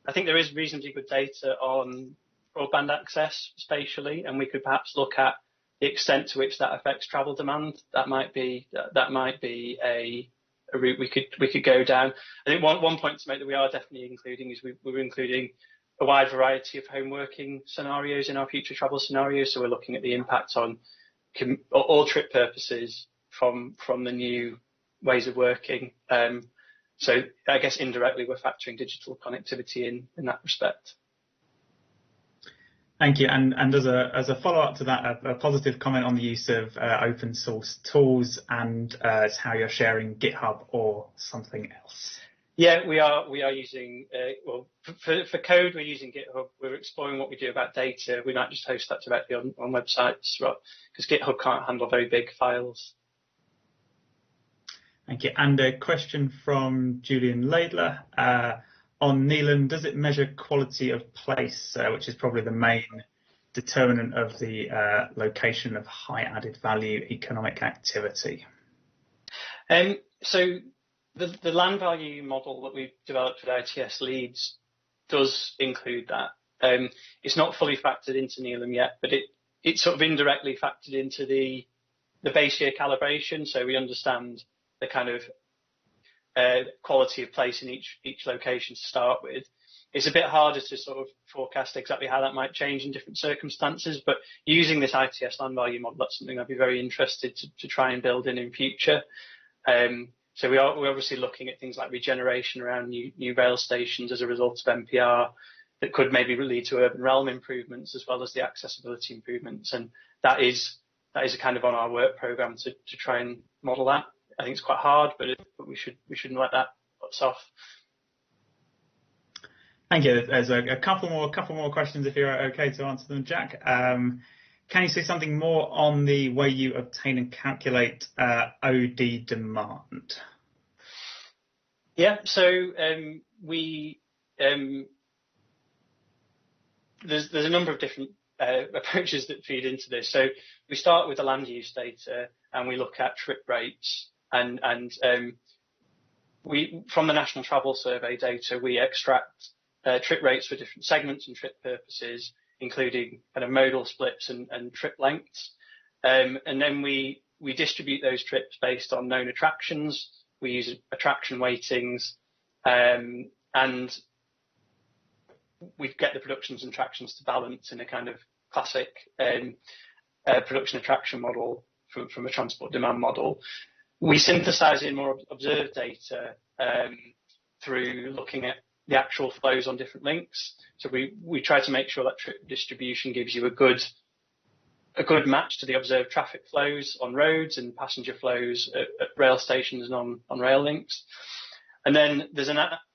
I think there is reasonably good data on broadband access spatially, and we could perhaps look at the extent to which that affects travel demand. That might be a route we could go down. I think one point to make that we are definitely including is we're including a wide variety of home working scenarios in our future travel scenarios. So we're looking at the impact on all trip purposes from the new ways of working. So I guess indirectly we're factoring digital connectivity in that respect. Thank you. And as a follow-up to that, a positive comment on the use of open source tools, and how you're sharing GitHub or something else. Yeah, we are using, well, for code, we're using GitHub. We're exploring what we do about data. We might just host that directly on websites, right? Because GitHub can't handle very big files. Thank you. And a question from Julian Laidler. On Neelan, does it measure quality of place, which is probably the main determinant of the location of high added value economic activity? So the land value model that we've developed with ITS Leeds does include that. It's not fully factored into Neelan yet, but it's sort of indirectly factored into the base year calibration. So we understand the kind of quality of place in each location to start with. It's a bit harder to sort of forecast exactly how that might change in different circumstances, but using this ITS land value model, that's something I'd be very interested to try and build in future. So we're obviously looking at things like regeneration around new rail stations as a result of NPR, that could maybe lead to urban realm improvements as well as the accessibility improvements. And that is a kind of on our work programme to try and model that. I think it's quite hard, but we shouldn't let that put us off. Thank you. There's a couple more questions if you're okay to answer them, Jack. Can you say something more on the way you obtain and calculate OD demand? Yeah, so there's a number of different approaches that feed into this. So we start with the land use data and we look at trip rates, and we from the National Travel Survey data we extract trip rates for different segments and trip purposes, including kind of modal splits and trip lengths. And then we distribute those trips based on known attractions. We use attraction weightings, and we get the productions and attractions to balance in a kind of classic production attraction model from a transport demand model. We synthesize in more observed data through looking at the actual flows on different links. So we try to make sure that trip distribution gives you a good match to the observed traffic flows on roads and passenger flows at rail stations and on rail links. And then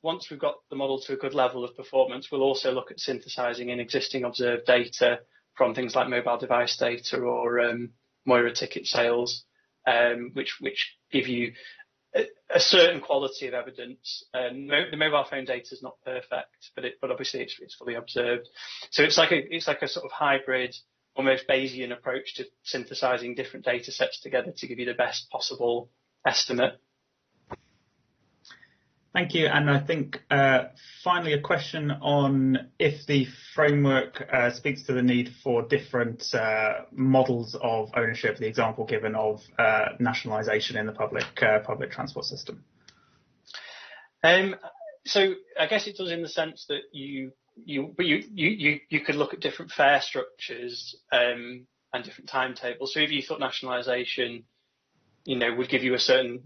once we've got the model to a good level of performance, we'll also look at synthesizing in existing observed data from things like mobile device data or Moira ticket sales, which give you a certain quality of evidence. The mobile phone data is not perfect, but obviously it's fully observed. So it's like a sort of hybrid, almost Bayesian approach to synthesizing different data sets together to give you the best possible estimate. Thank you. And I think finally a question on if the framework speaks to the need for different models of ownership, the example given of nationalisation in the public transport system. So I guess it does in the sense that you could look at different fare structures and different timetables. So if you thought nationalisation, would give you a certain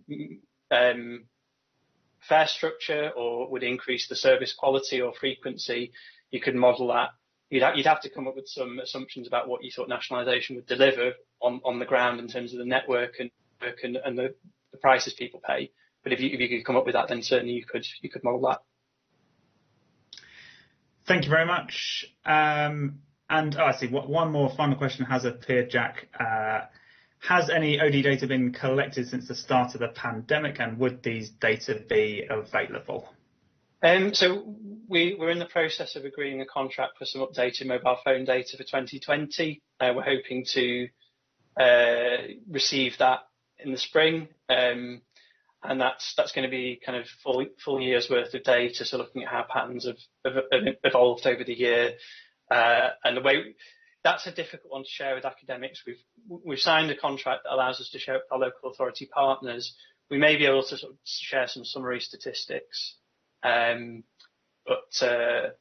fare structure or would increase the service quality or frequency, you could model that. You'd have to come up with some assumptions about what you thought nationalisation would deliver on the ground in terms of the network and the prices people pay. But if you could come up with that, then certainly you could model that. Thank you very much. And I see one more final question has appeared, Jack. Has any OD data been collected since the start of the pandemic, and would these data be available? So we're in the process of agreeing a contract for some updated mobile phone data for 2020. We're hoping to receive that in the spring, and that's going to be kind of full year's worth of data. So looking at how patterns have evolved over the year, and the way. That's a difficult one to share with academics. We've signed a contract that allows us to share with our local authority partners. We may be able to sort of share some summary statistics, but as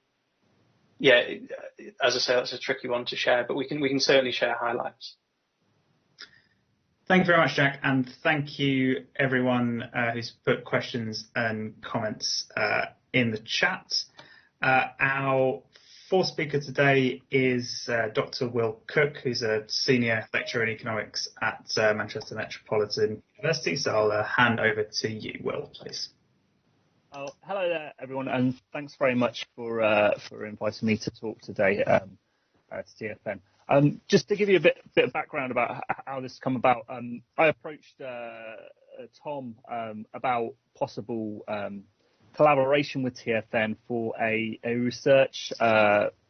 I say, that's a tricky one to share. But we can certainly share highlights. Thank you very much, Jack, and thank you everyone who's put questions and comments in the chat. Our fourth speaker today is Dr. Will Cook, who's a senior lecturer in economics at Manchester Metropolitan University. So I'll hand over to you, Will, please. Oh, hello there, everyone, and thanks very much for inviting me to talk today to TFN. Just to give you a bit of background about how this has come about, I approached Tom about possible collaboration with TFN for a research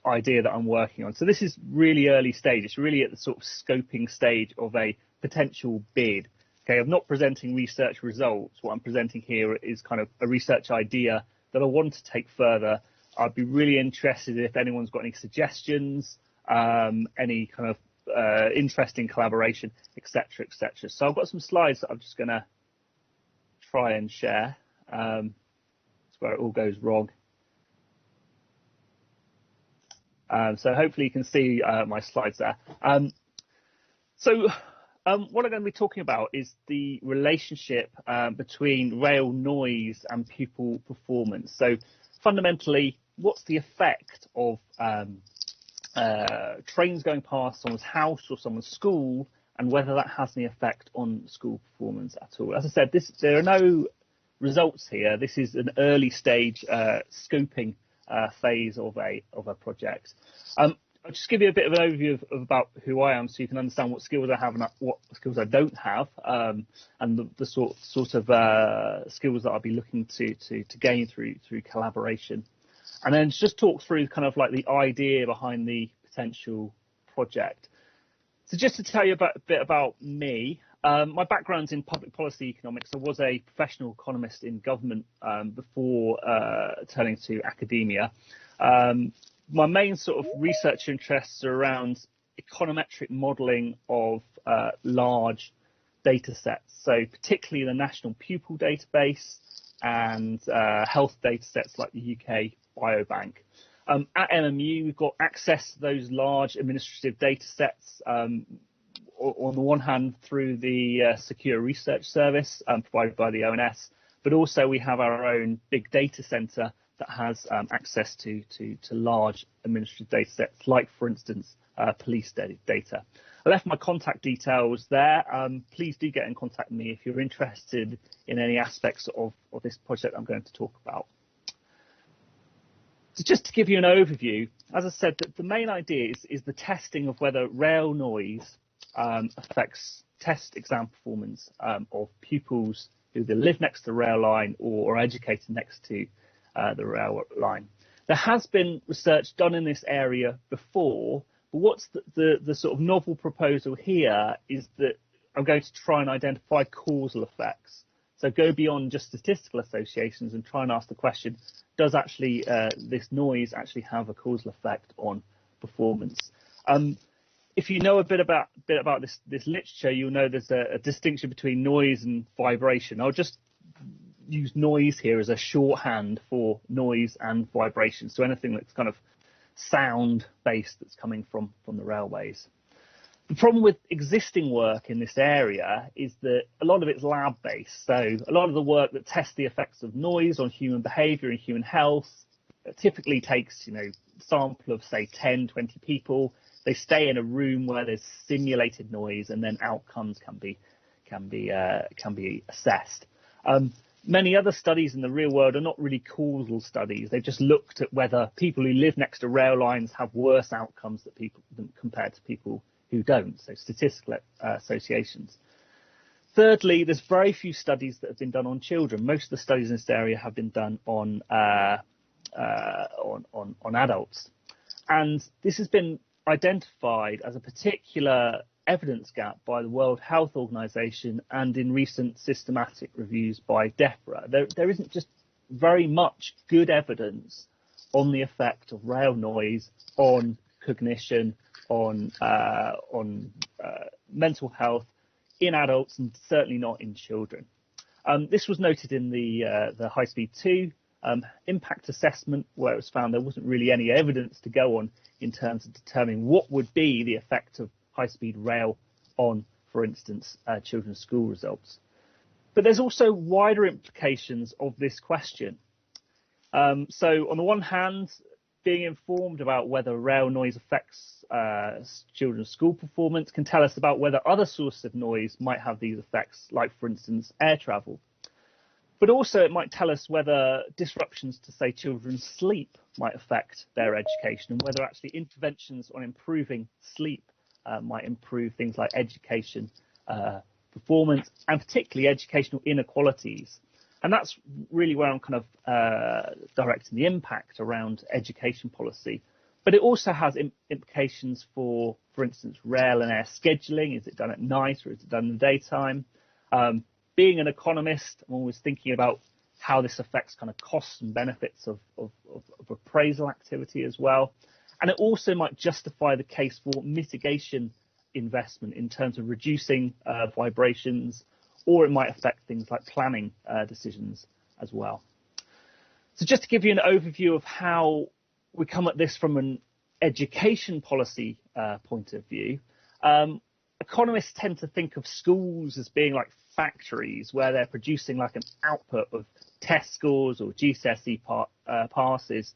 idea that I'm working on. So this is really early stage. It's really at the sort of scoping stage of a potential bid. Okay, I'm not presenting research results. What I'm presenting here is kind of a research idea that I want to take further. I'd be really interested if anyone's got any suggestions, any kind of interest in collaboration, etc., etc. So I've got some slides that I'm just going to try and share. Where it all goes wrong. So hopefully you can see my slides there. So what I'm going to be talking about is the relationship between rail noise and pupil performance. So fundamentally, what's the effect of trains going past someone's house or someone's school, and whether that has any effect on school performance at all. As I said, there are no results here. This is an early stage scoping phase of a project. I'll just give you a bit of an overview of about who I am, so you can understand what skills I have and what skills I don't have, and the sort of skills that I'll be looking to gain through collaboration. And then just talk through kind of like the idea behind the potential project. So just to tell you a bit about me, my background's in public policy economics. I was a professional economist in government before turning to academia. My main sort of research interests are around econometric modelling of large data sets, so particularly the National Pupil Database and health data sets like the UK Biobank. At MMU, we've got access to those large administrative data sets, on the one hand through the Secure Research Service provided by the ONS, but also we have our own big data centre that has access to large administrative data sets, like, for instance, police data. I left my contact details there. Please do get in contact with me if you're interested in any aspects of this project I'm going to talk about. So just to give you an overview, as I said, the main idea is the testing of whether rail noise affects test exam performance of pupils who either live next to the rail line or are educated next to the rail line. There has been research done in this area before, but what's the sort of novel proposal here is that I'm going to try and identify causal effects. So go beyond just statistical associations and try and ask the question, does actually this noise actually have a causal effect on performance? If you know a bit about this literature, you'll know there's a distinction between noise and vibration. I'll just use noise here as a shorthand for noise and vibration. So anything that's kind of sound based that's coming from the railways. The problem with existing work in this area is that a lot of it's lab-based. So a lot of the work that tests the effects of noise on human behaviour and human health typically takes, a sample of, say, 10, 20 people. They stay in a room where there's simulated noise, and then outcomes can be assessed. Many other studies in the real world are not really causal studies. They've just looked at whether people who live next to rail lines have worse outcomes than compared to people who don't, so statistical associations. Thirdly, there's very few studies that have been done on children. Most of the studies in this area have been done on adults, and this has been identified as a particular evidence gap by the World Health Organization and in recent systematic reviews by DEFRA. There isn't just very much good evidence on the effect of rail noise on cognition, on mental health in adults, and certainly not in children. This was noted in the High Speed 2 impact assessment, where it was found there wasn't really any evidence to go on in terms of determining what would be the effect of high-speed rail on, for instance, children's school results. But there's also wider implications of this question. So on the one hand, being informed about whether rail noise affects children's school performance can tell us about whether other sources of noise might have these effects, like, for instance, air travel. But also it might tell us whether disruptions to, say, children's sleep might affect their education, and whether actually interventions on improving sleep might improve things like education performance, and particularly educational inequalities. And that's really where I'm kind of directing the impact around education policy. But it also has implications for instance, rail and air scheduling. Is it done at night or is it done in the daytime? Being an economist, I'm always thinking about how this affects kind of costs and benefits of appraisal activity as well. And it also might justify the case for mitigation investment in terms of reducing vibrations, or it might affect things like planning decisions as well. So just to give you an overview of how we come at this from an education policy point of view, economists tend to think of schools as being like factories where they're producing like an output of test scores or GCSE passes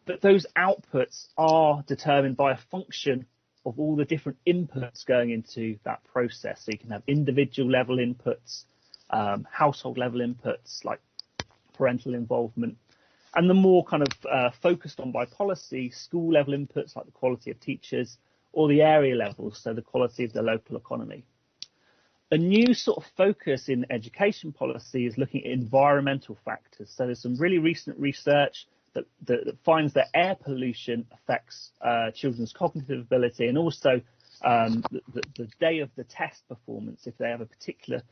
but those outputs are determined by a function of all the different inputs going into that process. So you can have individual level inputs, household level inputs like parental involvement, and the more kind of focused on by policy, school level inputs like the quality of teachers, or the area levels, so the quality of the local economy. A new sort of focus in education policy is looking at environmental factors. So there's some really recent research that finds that air pollution affects children's cognitive ability, and also the day of the test performance. If they have a particular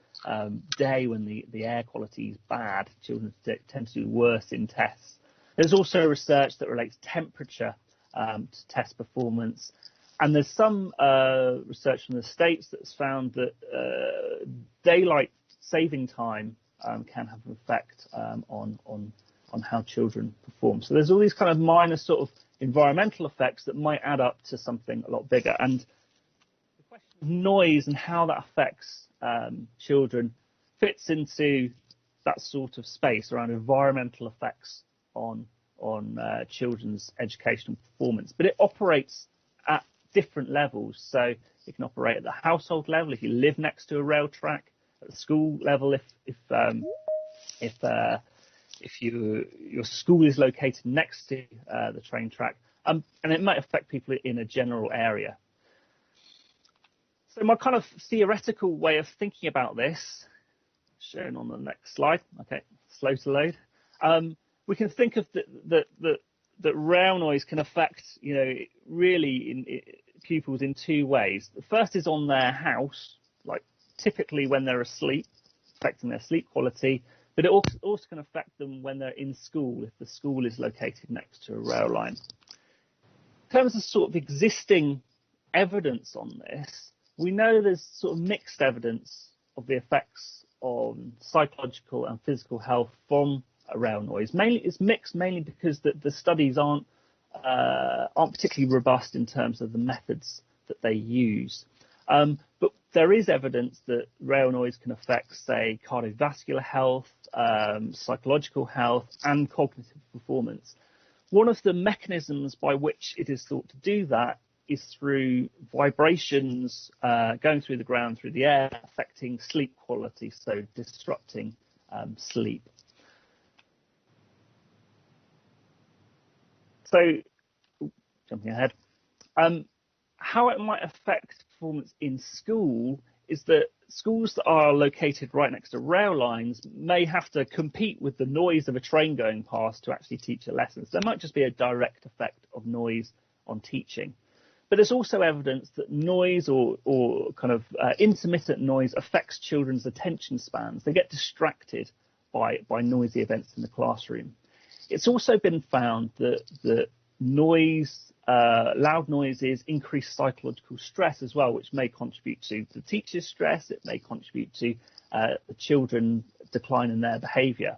day when the air quality is bad, children tend to do worse in tests. There's also research that relates temperature to test performance. And there's some research from the States that's found that daylight saving time can have an effect on how children perform. So there's all these kind of minor sort of environmental effects that might add up to something a lot bigger. And the question of noise and how that affects children fits into that sort of space around environmental effects on children's educational performance. But it operates at different levels. So it can operate at the household level if you live next to a rail track, at the school level if your school is located next to the train track, and it might affect people in a general area. So my kind of theoretical way of thinking about this, shown on the next slide, okay, slow to load, we can think of that rail noise can affect, really pupils in two ways. The first is on their house, like typically when they're asleep, affecting their sleep quality, but it also can affect them when they're in school, if the school is located next to a rail line. In terms of sort of existing evidence on this, we know there's sort of mixed evidence of the effects on psychological and physical health from rail noise. It's mixed mainly because the studies aren't particularly robust in terms of the methods that they use. But there is evidence that rail noise can affect, say, cardiovascular health, psychological health, and cognitive performance. One of the mechanisms by which it is thought to do that is through vibrations going through the ground, through the air, affecting sleep quality, so disrupting sleep. So, jumping ahead, how it might affect performance in school is that schools that are located right next to rail lines may have to compete with the noise of a train going past to actually teach a lesson. So there might just be a direct effect of noise on teaching. But there's also evidence that noise or kind of intermittent noise affects children's attention spans. They get distracted by noisy events in the classroom. It's also been found that noise, loud noises increase psychological stress as well, which may contribute to the teacher's stress. It may contribute to the children decline in their behaviour.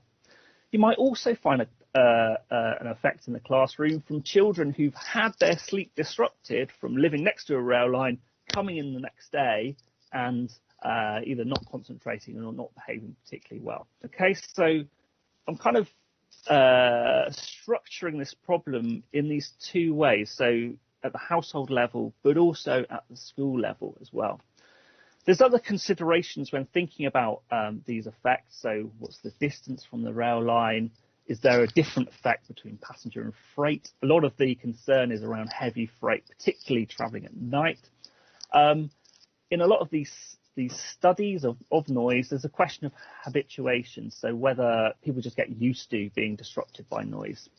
You might also find an effect in the classroom from children who've had their sleep disrupted from living next to a rail line, coming in the next day and either not concentrating or not behaving particularly well. Okay, so I'm kind of structuring this problem in these two ways, so at the household level, but also at the school level as well. There's other considerations when thinking about these effects. So what's the distance from the rail line? Is there a different effect between passenger and freight? A lot of the concern is around heavy freight, particularly travelling at night. In a lot of these studies of noise, there's a question of habituation, so whether people just get used to being disrupted by noise.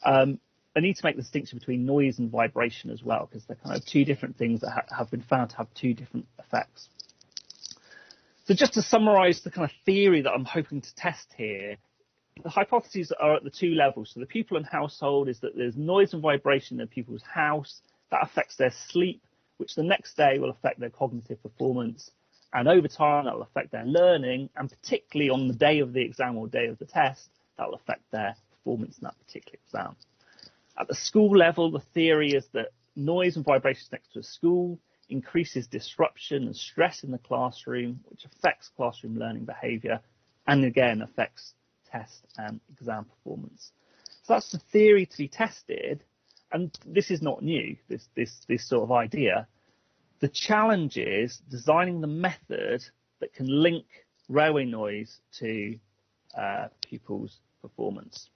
I need to make the distinction between noise and vibration as well, because they're kind of two different things that have been found to have two different effects. So just to summarise the kind of theory that I'm hoping to test here, the hypotheses are at the two levels. So the pupil and household is that there's noise and vibration in the pupil's house that affects their sleep, which the next day will affect their cognitive performance. And over time, that will affect their learning, and particularly on the day of the exam or day of the test, that will affect their performance in that particular exam. At the school level, the theory is that noise and vibrations next to a school increases disruption and stress in the classroom, which affects classroom learning behaviour, and again affects test and exam performance. So that's the theory to be tested, and this is not new, this sort of idea. The challenge is designing the method that can link railway noise to pupils' performance.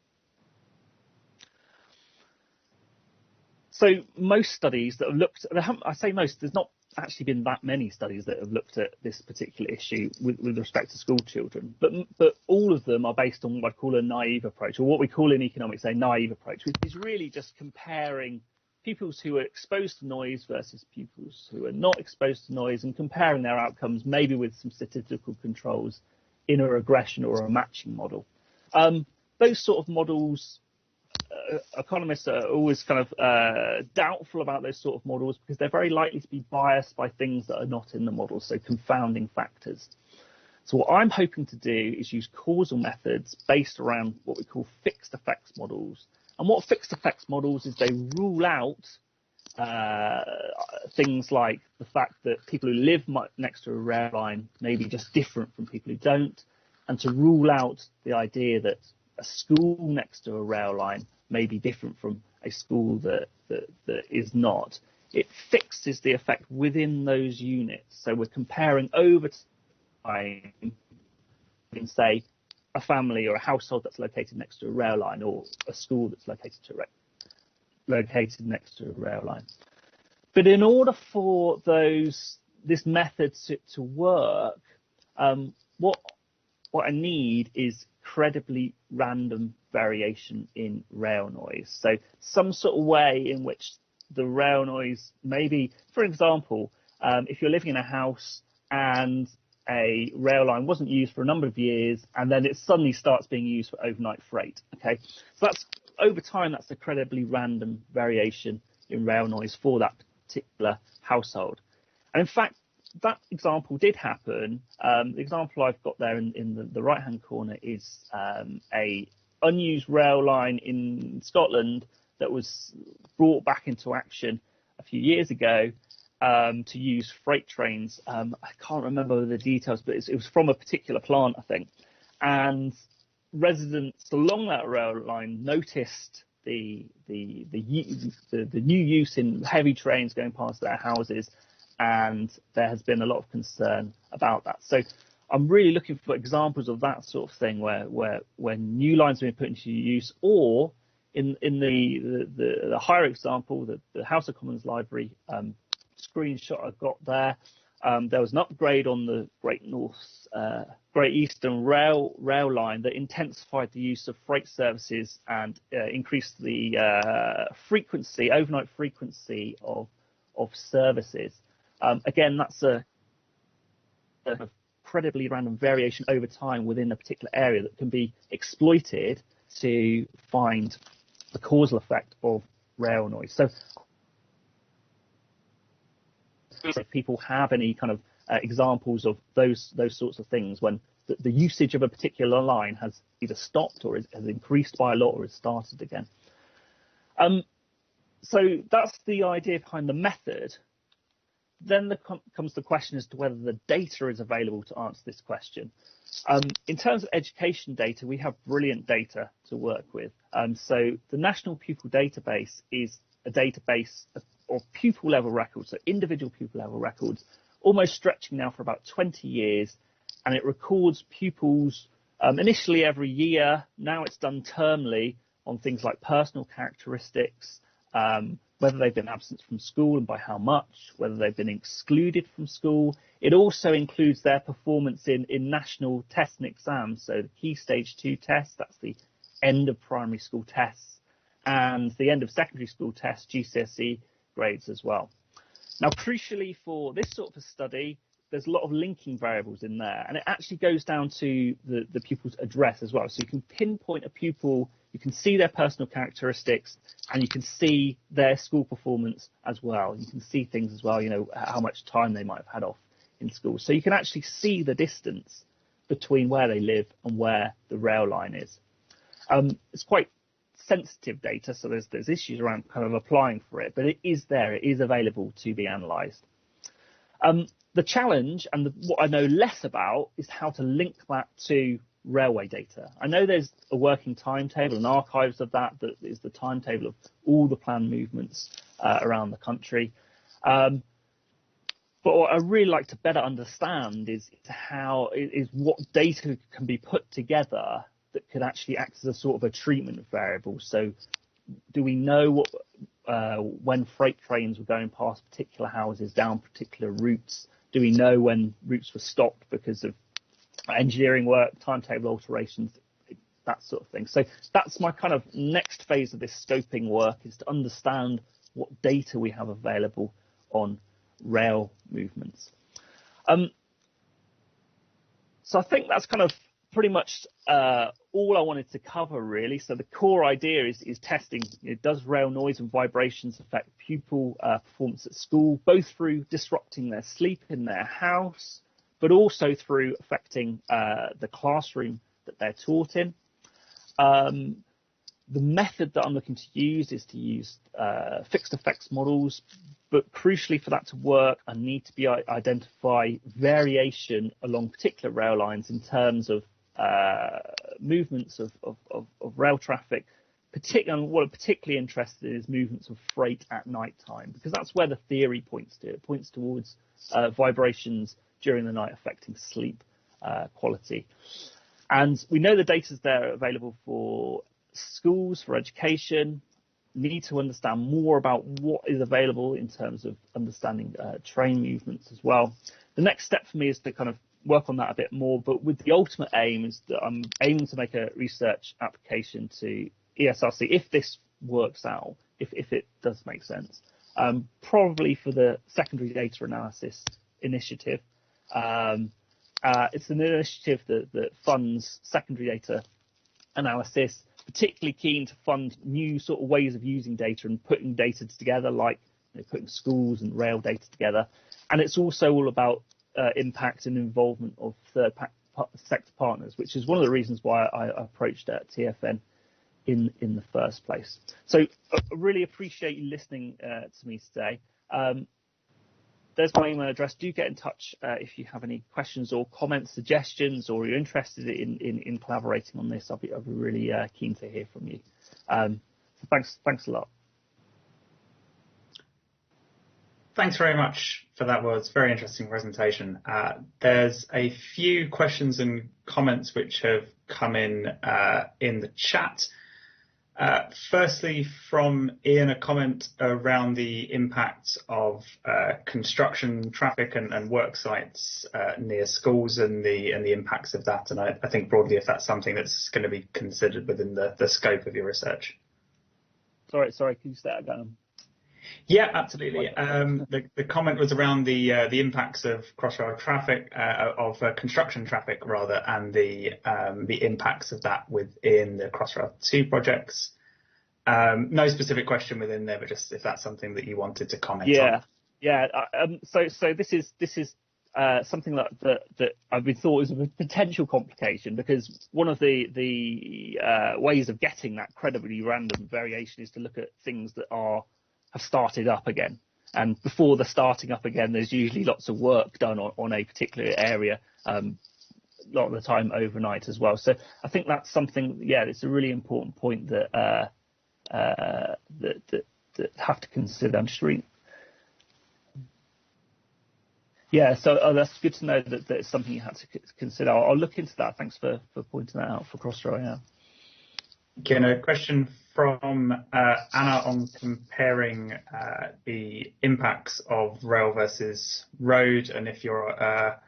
So most studies that have looked, I say most, there's not actually been that many studies that have looked at this particular issue with respect to school children, but all of them are based on what I call a naive approach, or what we call in economics a naive approach, which is really just comparing pupils who are exposed to noise versus pupils who are not exposed to noise, and comparing their outcomes maybe with some statistical controls in a regression or a matching model. Those sort of models, economists are always kind of doubtful about those sort of models because they're very likely to be biased by things that are not in the model, so confounding factors. So what I'm hoping to do is use causal methods based around what we call fixed effects models. And what fixed effects models is, they rule out things like the fact that people who live next to a rail line may be just different from people who don't, and to rule out the idea that a school next to a rail line may be different from a school that is not. It fixes the effect within those units. So we're comparing over time in, say, a family or a household that's located next to a rail line, or a school that's located next to a rail line. But in order for this method to work, what I need is credibly random variation in rail noise. So some sort of way in which the rail noise, maybe, for example, if you're living in a house and a rail line wasn't used for a number of years, and then it suddenly starts being used for overnight freight. Okay, so that's over time. That's a credibly random variation in rail noise for that particular household. And in fact, that example did happen. The example I've got there in the right-hand corner is a unused rail line in Scotland that was brought back into action a few years ago. To use freight trains. I can't remember the details, but it was from a particular plant, I think. And residents along that rail line noticed the new use in heavy trains going past their houses, and there has been a lot of concern about that. So I'm really looking for examples of that sort of thing, where new lines have been put into use, or in the higher example, the House of Commons Library screenshot I got there. There was an upgrade on the Great Eastern Rail line that intensified the use of freight services and increased the overnight frequency of services. Again, that's a incredibly random variation over time within a particular area that can be exploited to find the causal effect of rail noise. So if people have any kind of examples of those sorts of things, when the usage of a particular line has either stopped or has increased by a lot or has started again. So that's the idea behind the method. Then comes the question as to whether the data is available to answer this question. In terms of education data, we have brilliant data to work with. So the National Pupil Database is a database of pupil level records, so individual pupil level records, almost stretching now for about 20 years, and it records pupils initially every year. Now it's done termly on things like personal characteristics, whether they've been absent from school and by how much, whether they've been excluded from school. It also includes their performance in national tests and exams, so the Key Stage 2 test, that's the end of primary school tests, and the end of secondary school tests, GCSE grades as well. Now, crucially for this sort of a study, there's a lot of linking variables in there, and it actually goes down to the pupil's address as well. So you can pinpoint a pupil, you can see their personal characteristics, and you can see their school performance as well. You can see things as well, you know, how much time they might have had off in school. So you can actually see the distance between where they live and where the rail line is. It's quite sensitive data, so there's issues around kind of applying for it, but it is there, it is available to be analysed. The challenge, and what I know less about, is how to link that to railway data. I know there's a working timetable and archives of that is the timetable of all the planned movements around the country. But what I really like to better understand is what data can be put together that could actually act as a sort of a treatment variable. So do we know when freight trains were going past particular houses down particular routes? Do we know when routes were stopped because of engineering work, timetable alterations, that sort of thing? So that's my kind of next phase of this scoping work, is to understand what data we have available on rail movements. So I think that's kind of pretty much all I wanted to cover, really. So the core idea is testing. Does rail noise and vibrations affect pupil performance at school, both through disrupting their sleep in their house, but also through affecting the classroom that they're taught in. The method that I'm looking to use is to use fixed effects models, but crucially for that to work, I need to identify variation along particular rail lines in terms of movements of rail traffic. What I'm particularly interested in is movements of freight at night time, because that's where the theory points to. It points towards vibrations during the night affecting sleep quality. And we know the data's there available for schools, for education. Need to understand more about what is available in terms of understanding train movements as well. The next step for me is to kind of work on that a bit more, but with the ultimate aim is that I'm aiming to make a research application to ESRC if this works out, if it does make sense, probably for the secondary data analysis initiative. It's an initiative that funds secondary data analysis, particularly keen to fund new sort of ways of using data and putting data together, like putting schools and rail data together. And it's also all about impact and involvement of third sector partners, which is one of the reasons why I approached TFN in the first place. So I really appreciate you listening to me today. There's my email address. Do get in touch if you have any questions or comments, suggestions, or you're interested in collaborating on this. I'll be really keen to hear from you. So thanks a lot. Thanks very much for that. Well, it's a very interesting presentation. There's a few questions and comments which have come in the chat. Firstly, from Ian, a comment around the impact of construction traffic and work sites near schools and the impacts of that. And I think broadly, if that's something that's going to be considered within the scope of your research. Sorry, can you say that again? Yeah, absolutely. The comment was around the impacts of crossrail traffic, of construction traffic rather, and the impacts of that within the Crossrail 2 projects. No specific question within there, but just if that's something that you wanted to comment on. Yeah. So this is something that I've been thought is a potential complication, because one of the ways of getting that credibly random variation is to look at things that have started up again. And before the starting up again, there's usually lots of work done on a particular area, a lot of the time overnight as well. So I think that's something, it's a really important point that have to consider. I'm just reading. Yeah, so that's good to know that it's something you have to consider. I'll look into that. Thanks for pointing that out for Crossrail. Yeah. Again, a question from Anna on comparing the impacts of rail versus road, and if you're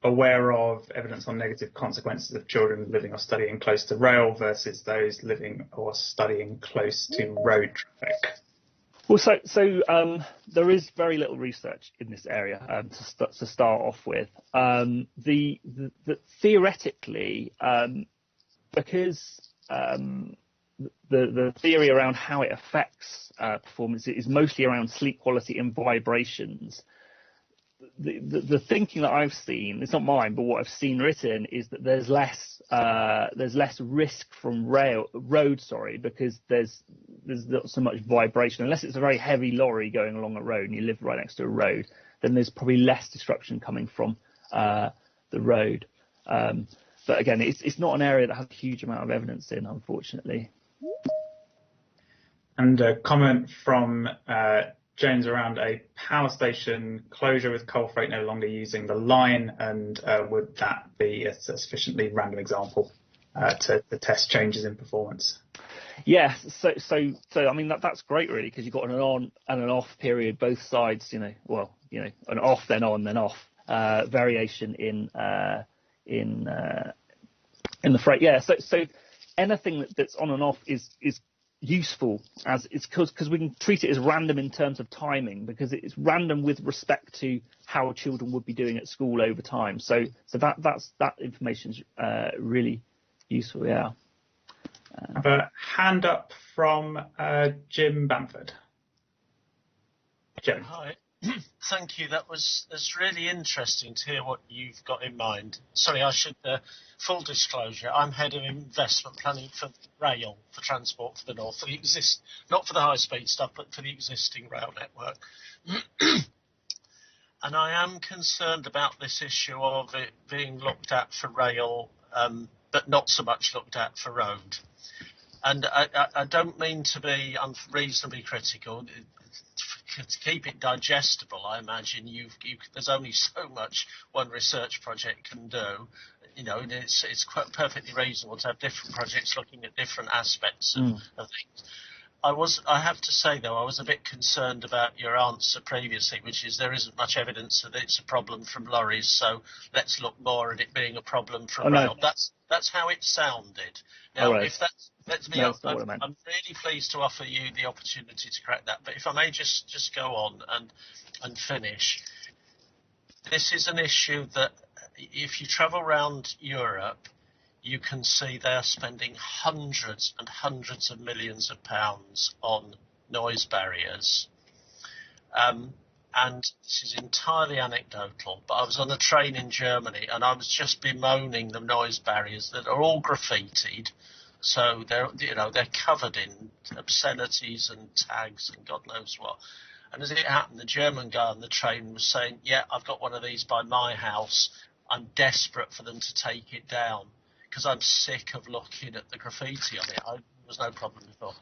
aware of evidence on negative consequences of children living or studying close to rail versus those living or studying close to road traffic. Well, so there is very little research in this area to start off with. The theoretically, because the theory around how it affects performance is mostly around sleep quality and vibrations. The thinking that I've seen, it's not mine, but what I've seen written is that there's less risk from road, because there's not so much vibration. Unless it's a very heavy lorry going along a road and you live right next to a road, then there's probably less disruption coming from the road. again, it's not an area that has a huge amount of evidence in, unfortunately. And a comment from James around a power station closure with coal freight no longer using the line, and would that be a sufficiently random example to test changes in performance? Yeah, so I mean that's great really, because you've got an on and an off period, both sides, an off then on then off, variation in the freight. Yeah, so anything that's on and off is useful, as it's because we can treat it as random in terms of timing, because it's random with respect to how children would be doing at school over time. So that information is really useful. Yeah. I have a hand up from Jim Bamford. Jim. Hi. Thank you. That's really interesting to hear what you've got in mind. Sorry, I should, full disclosure, I'm head of investment planning for rail, for transport for the north, not for the high speed stuff, but for the existing rail network. And I am concerned about this issue of it being looked at for rail, but not so much looked at for road. And I don't mean to be unreasonably critical. To keep it digestible, I imagine there's only so much one research project can do. It's quite perfectly reasonable to have different projects looking at different aspects of things. I have to say, though, I was a bit concerned about your answer previously, which is there isn't much evidence that it's a problem from lorries, so let's look more at it being a problem from rail. No. That's how it sounded. Now, right. if that's I'm really pleased to offer you the opportunity to correct that. But if I may just go on and finish. This is an issue that if you travel around Europe, you can see they're spending hundreds and hundreds of millions of pounds on noise barriers. And this is entirely anecdotal, but I was on a train in Germany and I was just bemoaning the noise barriers that are all graffitied. So they're covered in obscenities and tags and God knows what. And as it happened, the German guy on the train was saying, yeah, I've got one of these by my house. I'm desperate for them to take it down because I'm sick of looking at the graffiti on it. There was no problem before.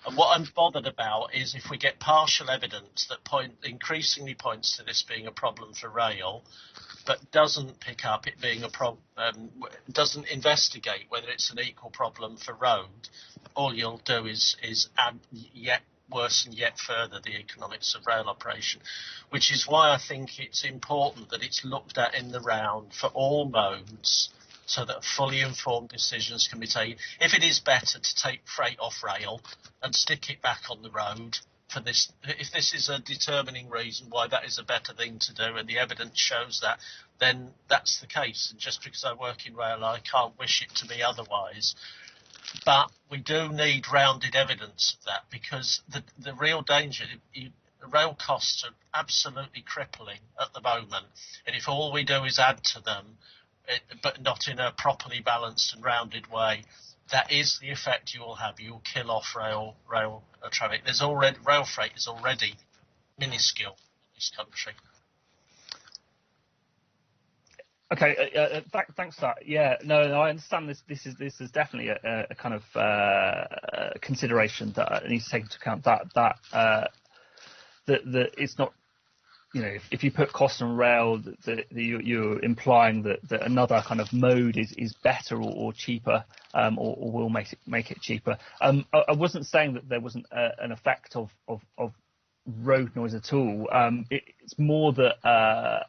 And what I'm bothered about is if we get partial evidence that increasingly points to this being a problem for rail, but doesn't pick up it being a problem, doesn't investigate whether it's an equal problem for road, all you'll do is add worsen yet further the economics of rail operation, which is why I think it's important that it's looked at in the round for all modes so that fully informed decisions can be taken. If it is better to take freight off rail and stick it back on the road, for this, if this is a determining reason why that is a better thing to do and the evidence shows that, then that's the case. And just because I work in rail, I can't wish it to be otherwise. But we do need rounded evidence of that, because the real danger, rail costs are absolutely crippling at the moment. And if all we do is add to them, but not in a properly balanced and rounded way, that is the effect you will have. You will kill off rail traffic. Rail freight is already minuscule in this country. Okay, thanks for that. Yeah, no, I understand this. This is definitely a kind of consideration that needs to take into account. That it's not, if you put cost on rail, you're implying that another kind of mode is better or cheaper, or will make it cheaper. I wasn't saying that there wasn't an effect of road noise at all. It's more that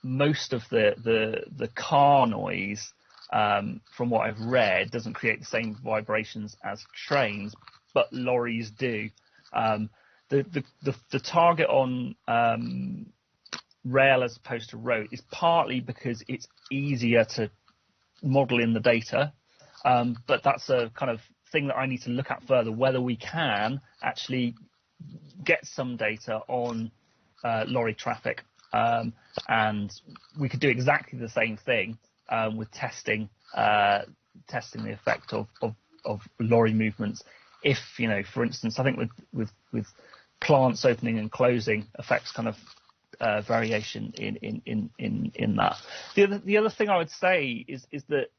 most of the car noise, from what I've read, doesn't create the same vibrations as trains, but lorries do. The target on rail as opposed to road is partly because it's easier to model in the data, but that's a kind of thing that I need to look at further, whether we can actually get some data on lorry traffic. And we could do exactly the same thing with testing the effect of lorry movements. If, for instance, I think with plants opening and closing affects kind of variation in that. The other thing I would say is that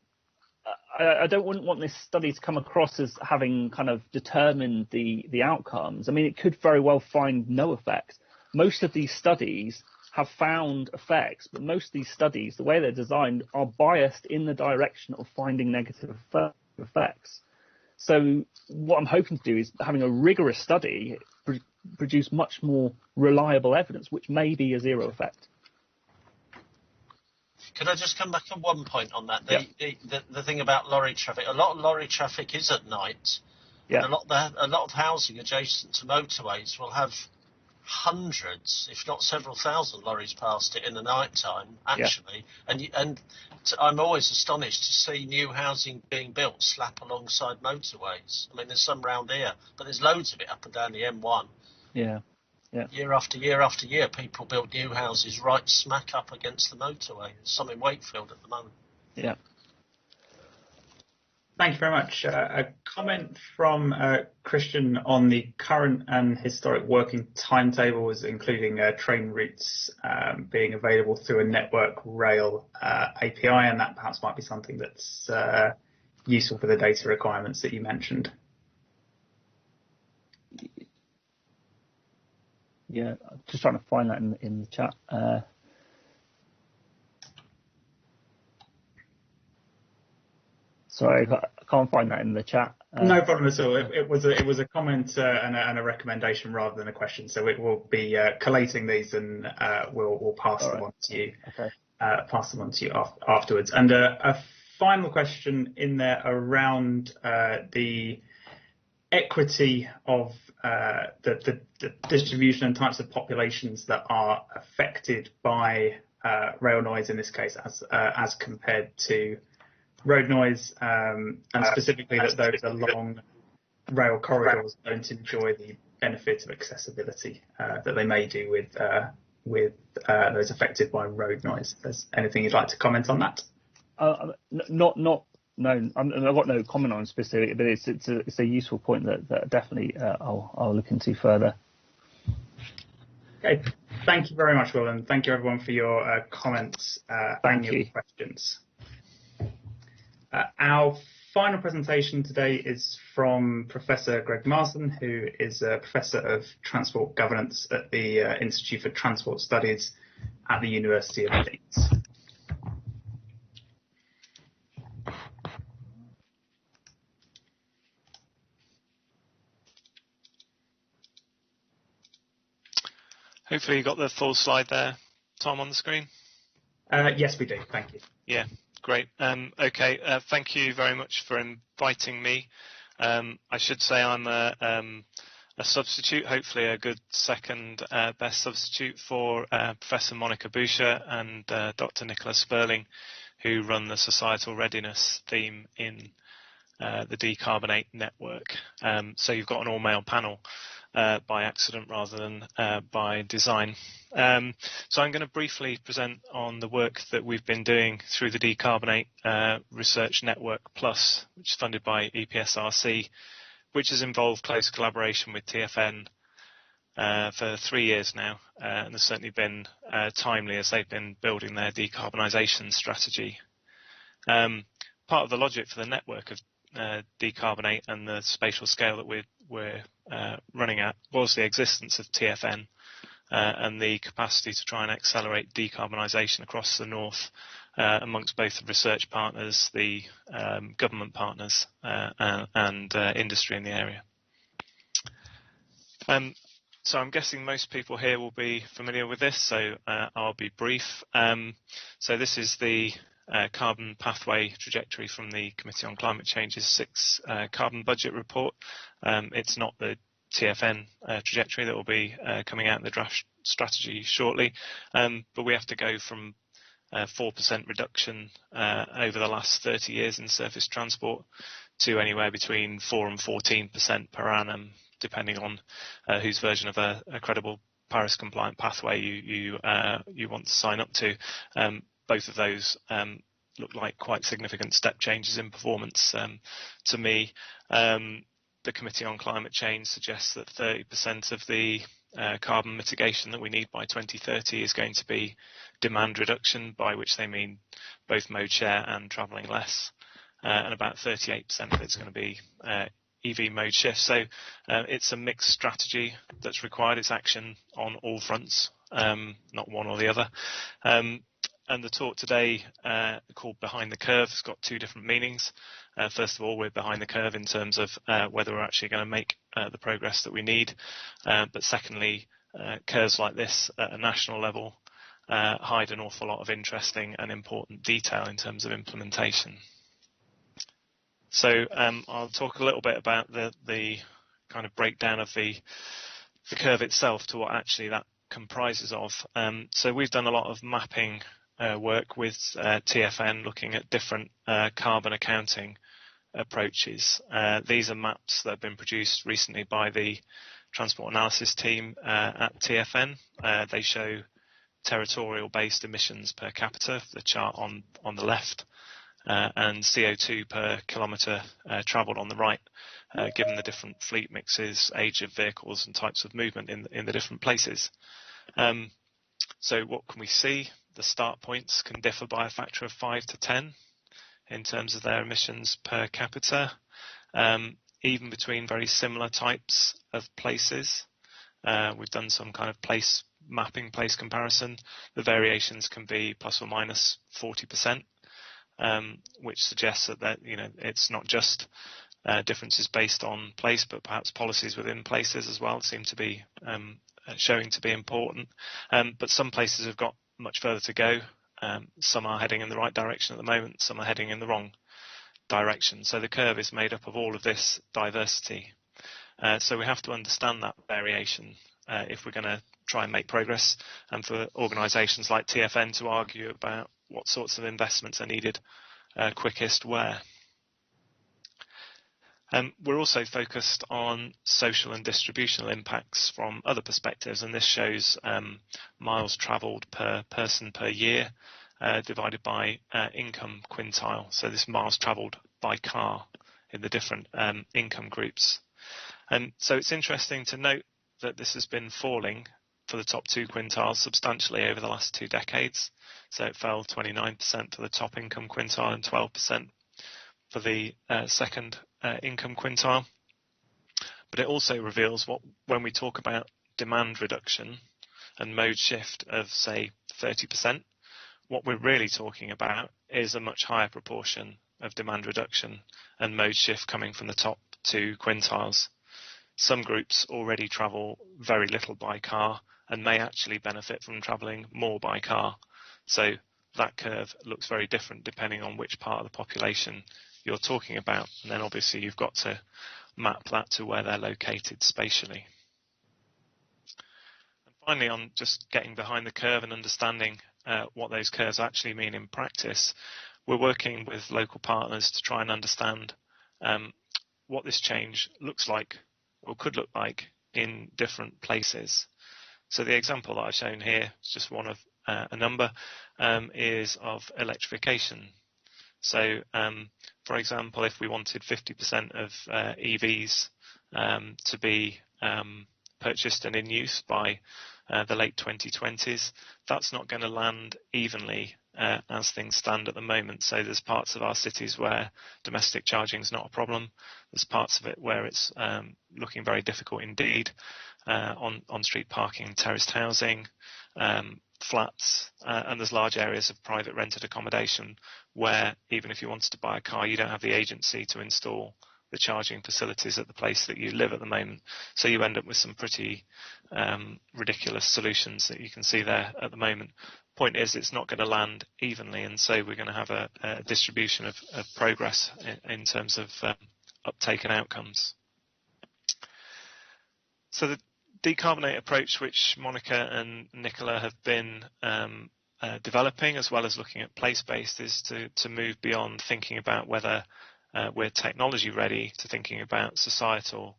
I wouldn't want this study to come across as having kind of determined the outcomes. I mean, it could very well find no effect. Most of these studies have found effects, but most of these studies, the way they're designed, are biased in the direction of finding negative effects. So what I'm hoping to do is having a rigorous study produce much more reliable evidence, which may be a zero effect. Could I just come back on one point on that? The thing about lorry traffic. A lot of lorry traffic is at night. Yeah. And a lot of housing adjacent to motorways will have hundreds, if not several thousand lorries past it in the night time, actually. Yeah. I'm always astonished to see new housing being built slap alongside motorways. I mean, there's some round here, but there's loads of it up and down the M1. Yeah. Yeah. Year after year after year, people build new houses right smack up against the motorway. There's some in Wakefield at the moment. Yeah. Thank you very much. A comment from Christian on the current and historic working timetables, including train routes being available through a Network Rail API, and that perhaps might be something that's useful for the data requirements that you mentioned. Yeah, I'm just trying to find that in the chat. Sorry, I can't find that in the chat. No problem at all. It was a comment and a recommendation rather than a question. So it will be collating these, and we'll pass them on to you. Okay. Pass them on to you afterwards. And a final question in there around the equity of the distribution and types of populations that are affected by rail noise in this case, as compared to road noise, and specifically that those along rail corridors don't enjoy the benefit of accessibility that they may do with those affected by road noise. If there's anything you'd like to comment on that? No, I've got no comment on specific, but it's a useful point that definitely I'll look into further. Okay, thank you very much, Will, and thank you everyone for your comments and your questions. Our final presentation today is from Professor Greg Marsden, who is a Professor of Transport Governance at the Institute for Transport Studies at the University of Leeds. Hopefully you got the full slide there, Tom, on the screen. Yes, we do. Thank you. Yeah. Great. Okay. Thank you very much for inviting me. I should say I'm a substitute, hopefully a good second best substitute for Professor Monica Boucher and Dr. Nicola Sperling, who run the societal readiness theme in the Decarbonate network. So you've got an all-male panel by accident rather than by design. So I'm going to briefly present on the work that we've been doing through the Decarbonate Research Network Plus, which is funded by EPSRC, which has involved close collaboration with TFN for 3 years now, and has certainly been timely as they've been building their decarbonisation strategy. Part of the logic for the network of Decarbonate and the spatial scale that we're running at was the existence of TFN and the capacity to try and accelerate decarbonisation across the north amongst both the research partners, the government partners and industry in the area. So I'm guessing most people here will be familiar with this, so I'll be brief. So this is the carbon pathway trajectory from the Committee on Climate Change's 6th carbon budget report. It's not the TFN trajectory that will be coming out in the draft strategy shortly, but we have to go from 4% reduction over the last 30 years in surface transport to anywhere between 4 and 14% per annum, depending on whose version of a credible Paris compliant pathway you want to sign up to. Both of those look like quite significant step changes in performance to me. The Committee on Climate Change suggests that 30% of the carbon mitigation that we need by 2030 is going to be demand reduction, by which they mean both mode share and travelling less. and about 38% of it's going to be EV mode shift. So it's a mixed strategy that's required. It's action on all fronts, not one or the other. And the talk today, called Behind the Curve, has got two different meanings. First of all, we're behind the curve in terms of whether we're actually going to make the progress that we need. But secondly, curves like this at a national level hide an awful lot of interesting and important detail in terms of implementation. So I'll talk a little bit about the kind of breakdown of the curve itself to what actually that comprises of. So we've done a lot of mapping work with TFN, looking at different carbon accounting approaches. These are maps that have been produced recently by the transport analysis team at TFN. They show territorial-based emissions per capita, the chart on the left, and CO2 per kilometre travelled on the right, given the different fleet mixes, age of vehicles and types of movement in the different places. So what can we see? The start points can differ by a factor of 5 to 10 in terms of their emissions per capita, even between very similar types of places. We've done some kind of place mapping, place comparison. The variations can be plus or minus 40%, which suggests that it's not just differences based on place, but perhaps policies within places as well seem to be showing to be important. But some places have got much further to go. Some are heading in the right direction at the moment, some are heading in the wrong direction. So the curve is made up of all of this diversity. So we have to understand that variation if we're going to try and make progress, and for organisations like TFN to argue about what sorts of investments are needed quickest where. We're also focused on social and distributional impacts from other perspectives, and this shows miles travelled per person per year divided by income quintile. So this miles travelled by car in the different income groups. And so it's interesting to note that this has been falling for the top two quintiles substantially over the last 2 decades. So it fell 29% for the top income quintile and 12% for the second income quintile. But it also reveals when we talk about demand reduction and mode shift of, say, 30%, what we're really talking about is a much higher proportion of demand reduction and mode shift coming from the top two quintiles. Some groups already travel very little by car and may actually benefit from travelling more by car. So that curve looks very different depending on which part of the population you're talking about. And then obviously you've got to map that to where they're located spatially. And finally, on just getting behind the curve and understanding what those curves actually mean in practice, we're working with local partners to try and understand what this change looks like or could look like in different places. So the example that I've shown here is just one of a number, is of electrification. So, for example, if we wanted 50% of EVs to be purchased and in use by the late 2020s, that's not going to land evenly as things stand at the moment. So there's parts of our cities where domestic charging is not a problem. There's parts of it where it's looking very difficult indeed, on-street parking, terraced housing, flats, and there's large areas of private rented accommodation where even if you wanted to buy a car, you don't have the agency to install the charging facilities at the place that you live at the moment. So you end up with some pretty ridiculous solutions that you can see there at the moment. Point is, it's not going to land evenly, and so we're going to have a distribution of progress in terms of uptake and outcomes. So the decarbonate approach, which Monica and Nicola have been developing, as well as looking at place-based, is to move beyond thinking about whether we're technology ready to thinking about societal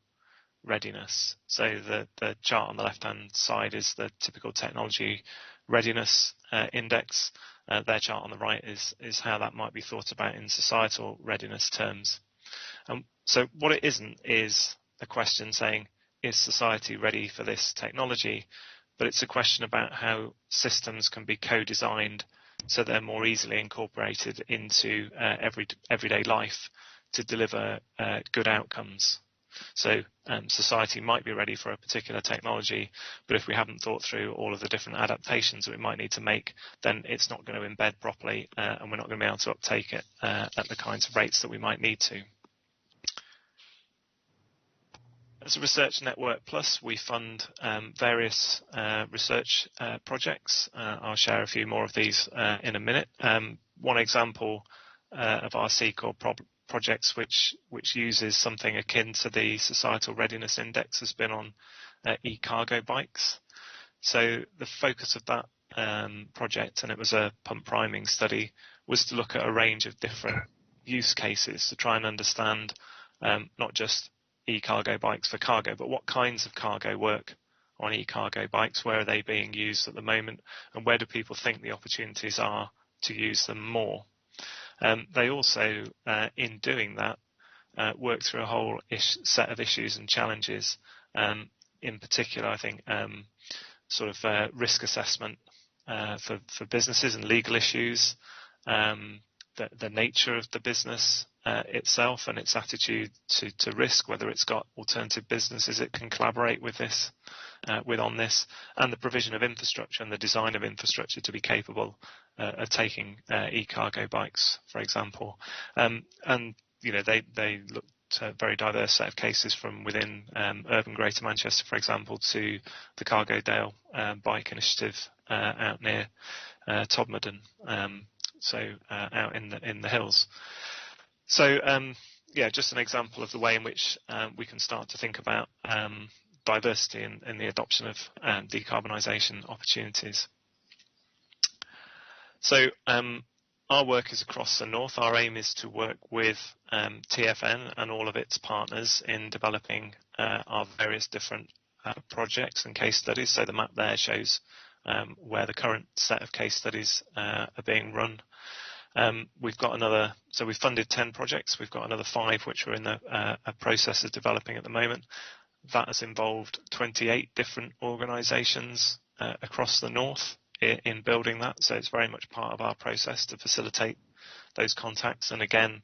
readiness. So the chart on the left-hand side is the typical technology readiness index. Their chart on the right is how that might be thought about in societal readiness terms. So what it isn't is a question saying, is society ready for this technology? But it's a question about how systems can be co-designed so they're more easily incorporated into everyday life to deliver good outcomes. So society might be ready for a particular technology, but if we haven't thought through all of the different adaptations that we might need to make, then it's not going to embed properly, and we're not going to be able to uptake it at the kinds of rates that we might need to. As a Research Network Plus, we fund various research projects. I'll share a few more of these in a minute. One example of our C-Core projects which uses something akin to the Societal Readiness Index has been on e-cargo bikes. So the focus of that project, and it was a pump priming study, was to look at a range of different use cases to try and understand not just e-cargo bikes for cargo, but what kinds of cargo work on e-cargo bikes, where are they being used at the moment, and where do people think the opportunities are to use them more. They also, in doing that, work through a whole set of issues and challenges. In particular, I think sort of risk assessment for businesses and legal issues, the nature of the business itself and its attitude to risk, whether it's got alternative businesses it can collaborate with on this, and the provision of infrastructure and the design of infrastructure to be capable of taking e-cargo bikes, for example. And you know, they looked at a very diverse set of cases from within urban Greater Manchester, for example, to the Cargo Dale bike initiative out near Todmorden, so out in the hills. So yeah, just an example of the way in which we can start to think about diversity in the adoption of decarbonisation opportunities. So our work is across the north. Our aim is to work with TFN and all of its partners in developing our various different projects and case studies. So the map there shows where the current set of case studies are being run. We've funded 10 projects. We've got another 5 which are in a process of developing at the moment. That has involved 28 different organisations across the north in building that. So it's very much part of our process to facilitate those contacts. And again,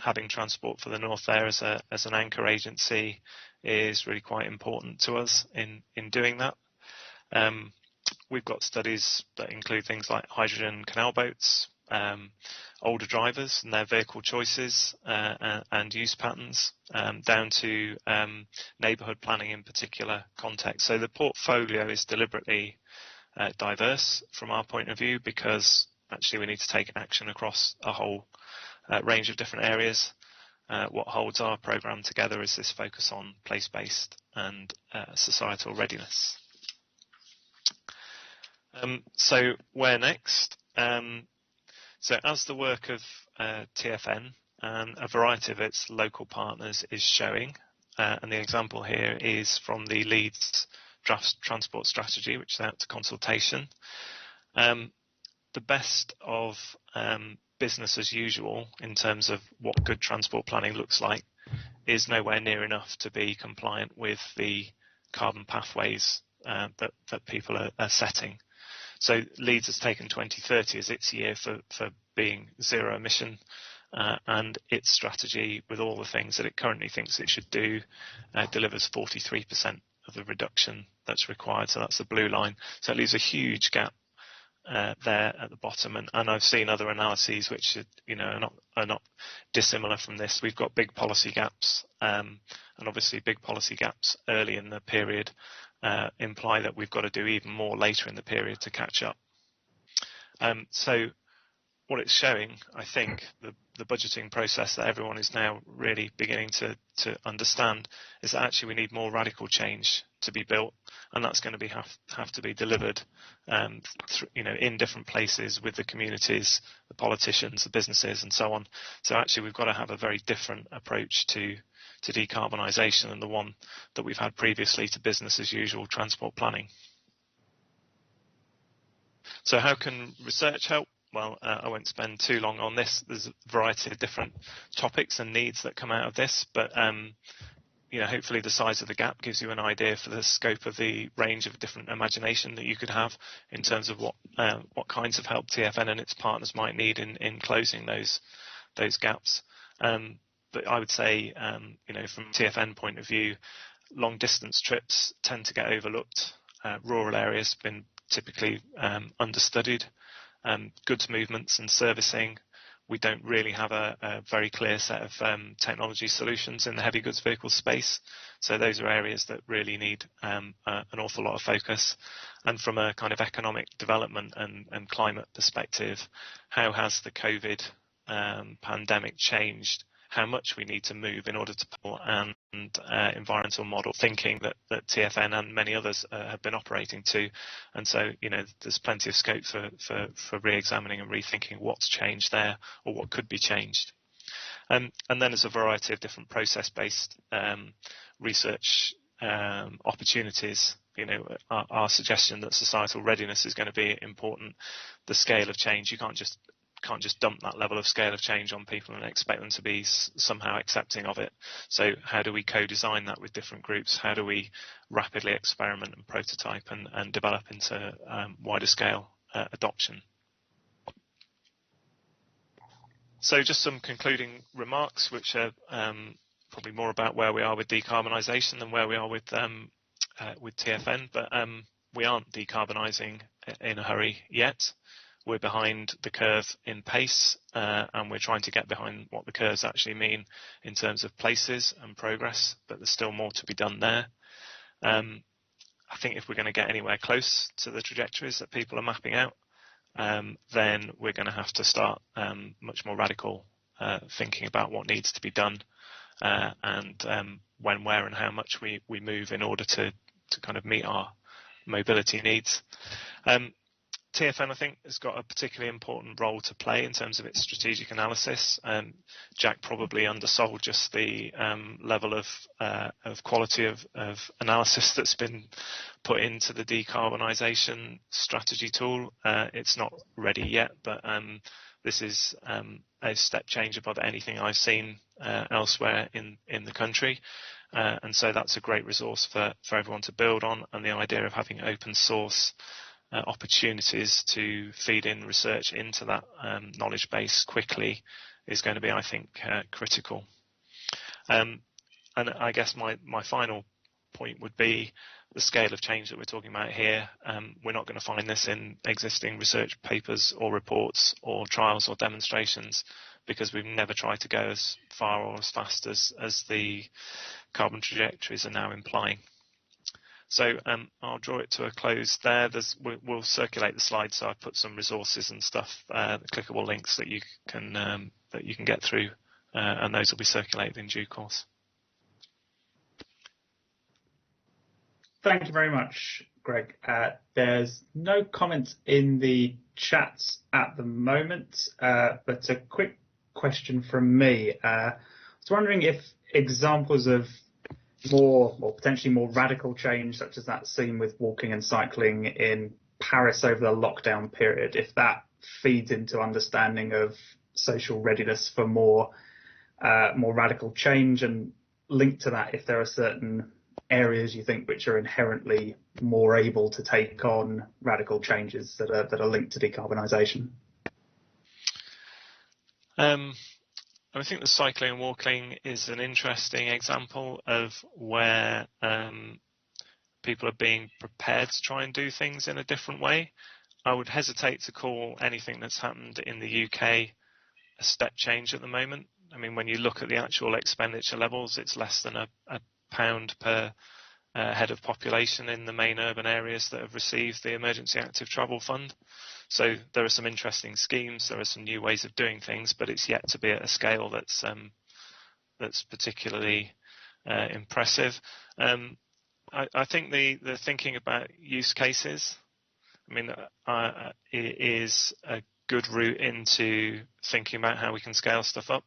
having Transport for the North there as an anchor agency is really quite important to us in doing that. We've got studies that include things like hydrogen canal boats, older drivers and their vehicle choices and use patterns, down to neighbourhood planning in particular context. So the portfolio is deliberately diverse from our point of view, because actually we need to take action across a whole range of different areas. What holds our programme together is this focus on place-based and societal readiness. So where next? So as the work of TFN and a variety of its local partners is showing, and the example here is from the Leeds Draft Transport Strategy, which is out to consultation, the best of business as usual in terms of what good transport planning looks like is nowhere near enough to be compliant with the carbon pathways that people are setting. So Leeds has taken 2030 as its year for being zero emission, and its strategy, with all the things that it currently thinks it should do, delivers 43% of the reduction that's required. So that's the blue line. So it leaves a huge gap there at the bottom, and I've seen other analyses which are not dissimilar from this. We've got big policy gaps, and obviously big policy gaps early in the period imply that we've got to do even more later in the period to catch up. So what it's showing, I think, the budgeting process that everyone is now really beginning to understand, is that actually we need more radical change to be built, and that's going to have to be delivered in different places with the communities, the politicians, the businesses, and so on. So actually we've got to have a very different approach to decarbonisation than the one that we've had previously to business as usual transport planning. So how can research help? Well, I won't spend too long on this. There's a variety of different topics and needs that come out of this, but hopefully the size of the gap gives you an idea for the scope of the range of different imagination that you could have in terms of what kinds of help TFN and its partners might need in closing those gaps. But I would say, from a TFN point of view, long distance trips tend to get overlooked. Rural areas have been typically understudied. Goods movements and servicing, we don't really have a very clear set of technology solutions in the heavy goods vehicle space. So those are areas that really need an awful lot of focus. And from a kind of economic development and climate perspective, how has the COVID pandemic changed how much we need to move in order to pull and environmental model thinking that TFN and many others have been operating to. And so, there's plenty of scope for re-examining and rethinking what's changed there or what could be changed. And then there's a variety of different process-based research opportunities. Our suggestion that societal readiness is going to be important. The scale of change, you can't just dump that level of scale of change on people and expect them to be somehow accepting of it. So how do we co-design that with different groups? How do we rapidly experiment and prototype and develop into wider scale adoption? So just some concluding remarks, which are probably more about where we are with decarbonisation than where we are with TFN. But we aren't decarbonising in a hurry yet. We're behind the curve in pace, and we're trying to get behind what the curves actually mean in terms of places and progress, but there's still more to be done there. I think if we're going to get anywhere close to the trajectories that people are mapping out, then we're going to have to start much more radical thinking about what needs to be done and when, where and how much we move in order to kind of meet our mobility needs. TFN, I think, has got a particularly important role to play in terms of its strategic analysis. Jack probably undersold just the level of quality of analysis that's been put into the decarbonisation strategy tool. It's not ready yet, but this is a step change above anything I've seen elsewhere in the country. And so that's a great resource for everyone to build on, and the idea of having open source opportunities to feed in research into that knowledge base quickly is going to be, I think, critical. And I guess my final point would be the scale of change that we're talking about here. We're not going to find this in existing research papers or reports or trials or demonstrations, because we've never tried to go as far or as fast as the carbon trajectories are now implying. So I'll draw it to a close there. We'll circulate the slides, so I've put some resources and stuff, the clickable links that you can get through, and those will be circulated in due course. Thank you very much, Greg. There's no comments in the chats at the moment, but a quick question from me. I was wondering if examples of more or potentially more radical change, such as that seen with walking and cycling in Paris over the lockdown period, if that feeds into understanding of social readiness for more radical change, and linked to that, if there are certain areas you think which are inherently more able to take on radical changes that are linked to decarbonisation. I think the cycling and walking is an interesting example of where people are being prepared to try and do things in a different way. I would hesitate to call anything that's happened in the UK a step change at the moment. I mean, when you look at the actual expenditure levels, it's less than a pound per head of population in the main urban areas that have received the Emergency Active Travel Fund. So there are some interesting schemes, there are some new ways of doing things, but it's yet to be at a scale that's particularly impressive. I think the thinking about use cases, I mean, is a good route into thinking about how we can scale stuff up.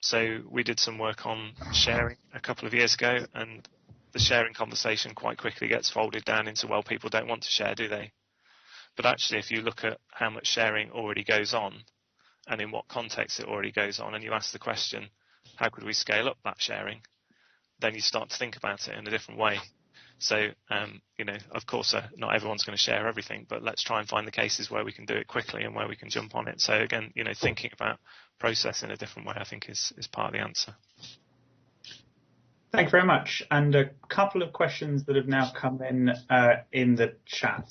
So we did some work on sharing a couple of years ago, and the sharing conversation quite quickly gets folded down into, well, people don't want to share, do they? But actually, if you look at how much sharing already goes on and in what context it already goes on, and you ask the question, how could we scale up that sharing? then you start to think about it in a different way. So, of course, not everyone's going to share everything, but let's try and find the cases where we can do it quickly and where we can jump on it. So again, thinking about process in a different way, I think is part of the answer. Thank you very much. And a couple of questions that have now come in the chat.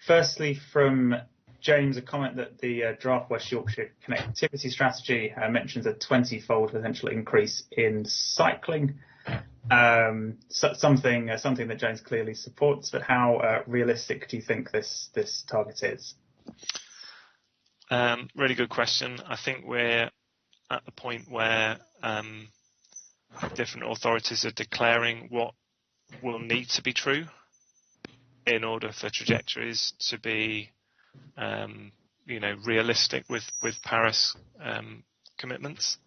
Firstly, from James, a comment that the draft West Yorkshire connectivity strategy mentions a 20-fold potential increase in cycling. Something that James clearly supports, but how realistic do you think this target is? Really good question. I think we're at the point where different authorities are declaring what will need to be true in order for trajectories to be realistic with Paris commitments.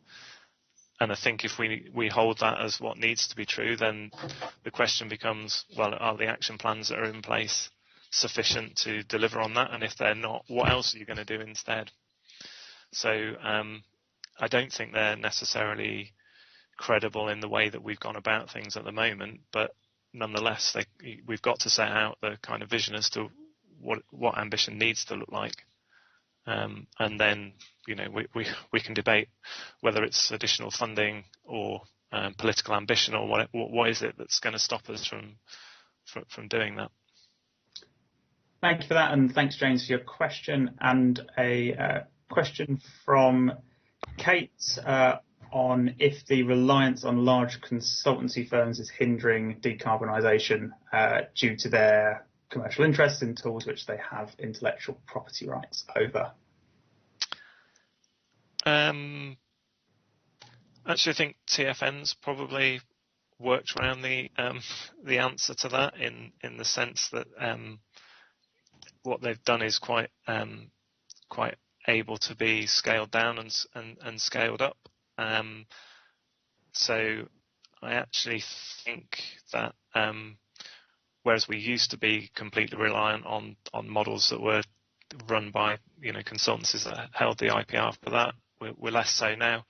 And I think if we hold that as what needs to be true, then the question becomes, well, are the action plans that are in place sufficient to deliver on that? And if they're not, what else are you going to do instead? So I don't think they're necessarily credible in the way that we've gone about things at the moment, but nonetheless, we've got to set out the kind of vision as to what ambition needs to look like. And then, we can debate whether it's additional funding or political ambition, or what is it that's going to stop us from doing that. Thank you for that, and thanks, James, for your question. And a question from Kate on if the reliance on large consultancy firms is hindering decarbonisation due to their commercial interests in tools which they have intellectual property rights over. Actually, I think TFNs probably worked around the answer to that in the sense that what they've done is quite able to be scaled down and scaled up. So I actually think that whereas we used to be completely reliant on models that were run by consultancies that held the IPR for that, we're less so now.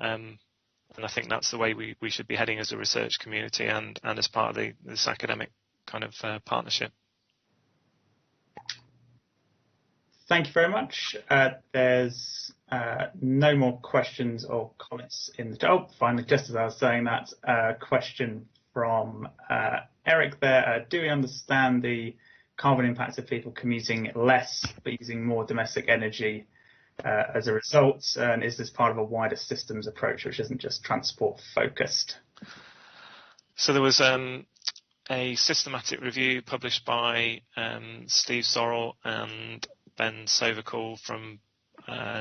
And I think that's the way we should be heading as a research community and as part of this academic kind of partnership. Thank you very much. There's no more questions or comments in the chat. Oh, finally, just as I was saying that, question from Eric there. Do we understand the carbon impacts of people commuting less but using more domestic energy as a result? And is this part of a wider systems approach which isn't just transport focused? So there was a systematic review published by Steve Sorrell and Ben Sovacool from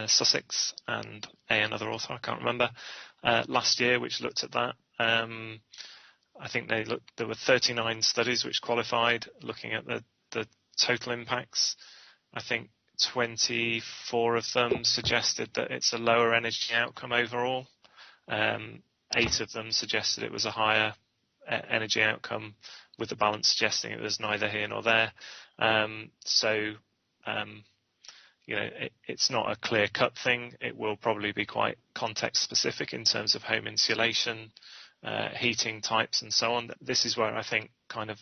Sussex and another author, I can't remember, last year, which looked at that. I think there were 39 studies which qualified, looking at the total impacts. I think 24 of them suggested that it's a lower energy outcome overall. 8 of them suggested it was a higher energy outcome, with the balance suggesting it was neither here nor there. It's not a clear-cut thing. It will probably be quite context-specific in terms of home insulation, heating types, and so on. This is where I think, kind of,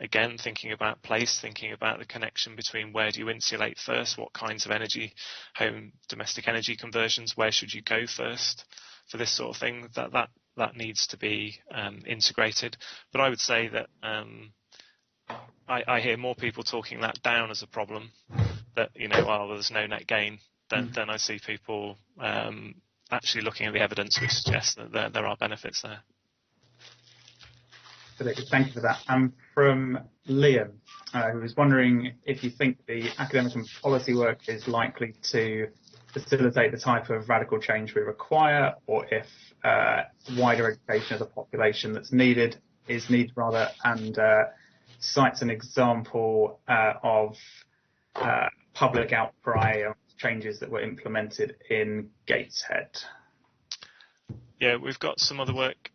again, thinking about place, thinking about the connection between where do you insulate first, what kinds of energy, home domestic energy conversions, where should you go first for this sort of thing, that needs to be integrated. But I would say that I hear more people talking that down as a problem, that there's no net gain, than I see people actually looking at the evidence which suggests that there are benefits there. Thank you for that. And from Liam, who was wondering if you think the academic and policy work is likely to facilitate the type of radical change we require, or if wider education of the population that's needed, and cites an example of public outcry of changes that were implemented in Gateshead. Yeah, we've got some other work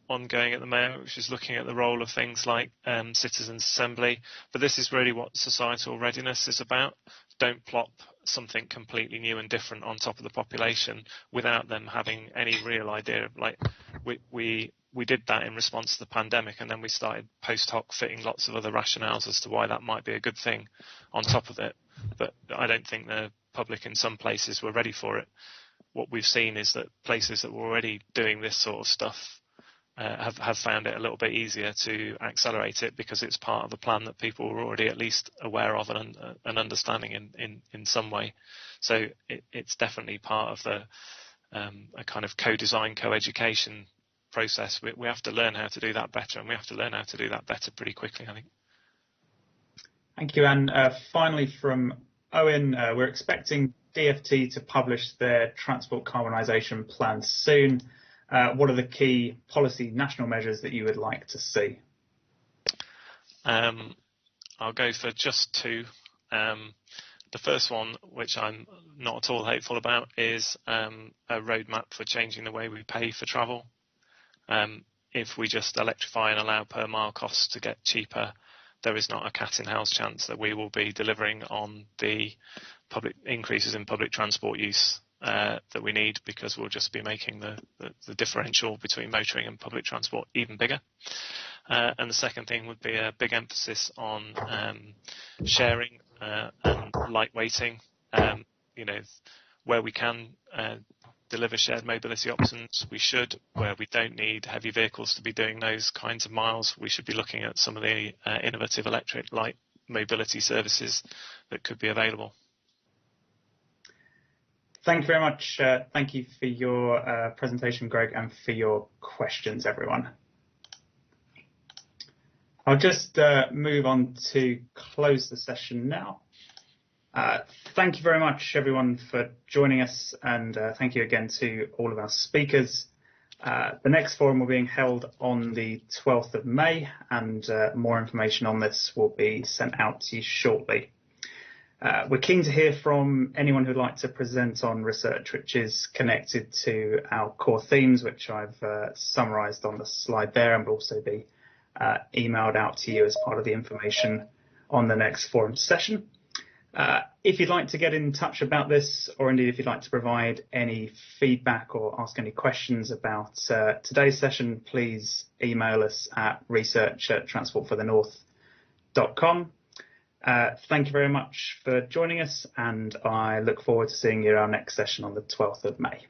ongoing at the moment, which is looking at the role of things like citizens' assembly. But this is really what societal readiness is about. Don't plop something completely new and different on top of the population without them having any real idea of, like, we we did that in response to the pandemic, and then we started post hoc fitting lots of other rationales as to why that might be a good thing on top of it. But I don't think the public in some places were ready for it. What we've seen is that places that were already doing this sort of stuff have found it a little bit easier to accelerate it, because it's part of a plan that people were already at least aware of and understanding in some way. So it's definitely part of the a kind of co-design, co-education process. We have to learn how to do that better, and we have to learn how to do that better pretty quickly, I think. Thank you. And finally from Owen, we're expecting DfT to publish their transport carbonisation plan soon. What are the key policy national measures that you would like to see? I'll go for just two. The first one, which I'm not at all hopeful about, is a roadmap for changing the way we pay for travel. If we just electrify and allow per mile costs to get cheaper, there is not a cat in house chance that we will be delivering on the public increases in public transport use that we need, because we'll just be making the differential between motoring and public transport even bigger. And the second thing would be a big emphasis on sharing and lightweighting. Where we can deliver shared mobility options, we should. Where we don't need heavy vehicles to be doing those kinds of miles, we should be looking at some of the innovative electric light mobility services that could be available. Thank you very much. Thank you for your presentation, Greg, and for your questions, everyone. I'll just move on to close the session now. Thank you very much, everyone, for joining us, and thank you again to all of our speakers. The next forum will be held on the 12th of May, and more information on this will be sent out to you shortly. We're keen to hear from anyone who'd like to present on research which is connected to our core themes, which I've summarised on the slide there, and will also be emailed out to you as part of the information on the next forum session. If you'd like to get in touch about this, or indeed if you'd like to provide any feedback or ask any questions about today's session, please email us at research@transportforthenorth.com. Thank you very much for joining us, and I look forward to seeing you at our next session on the 12th of May.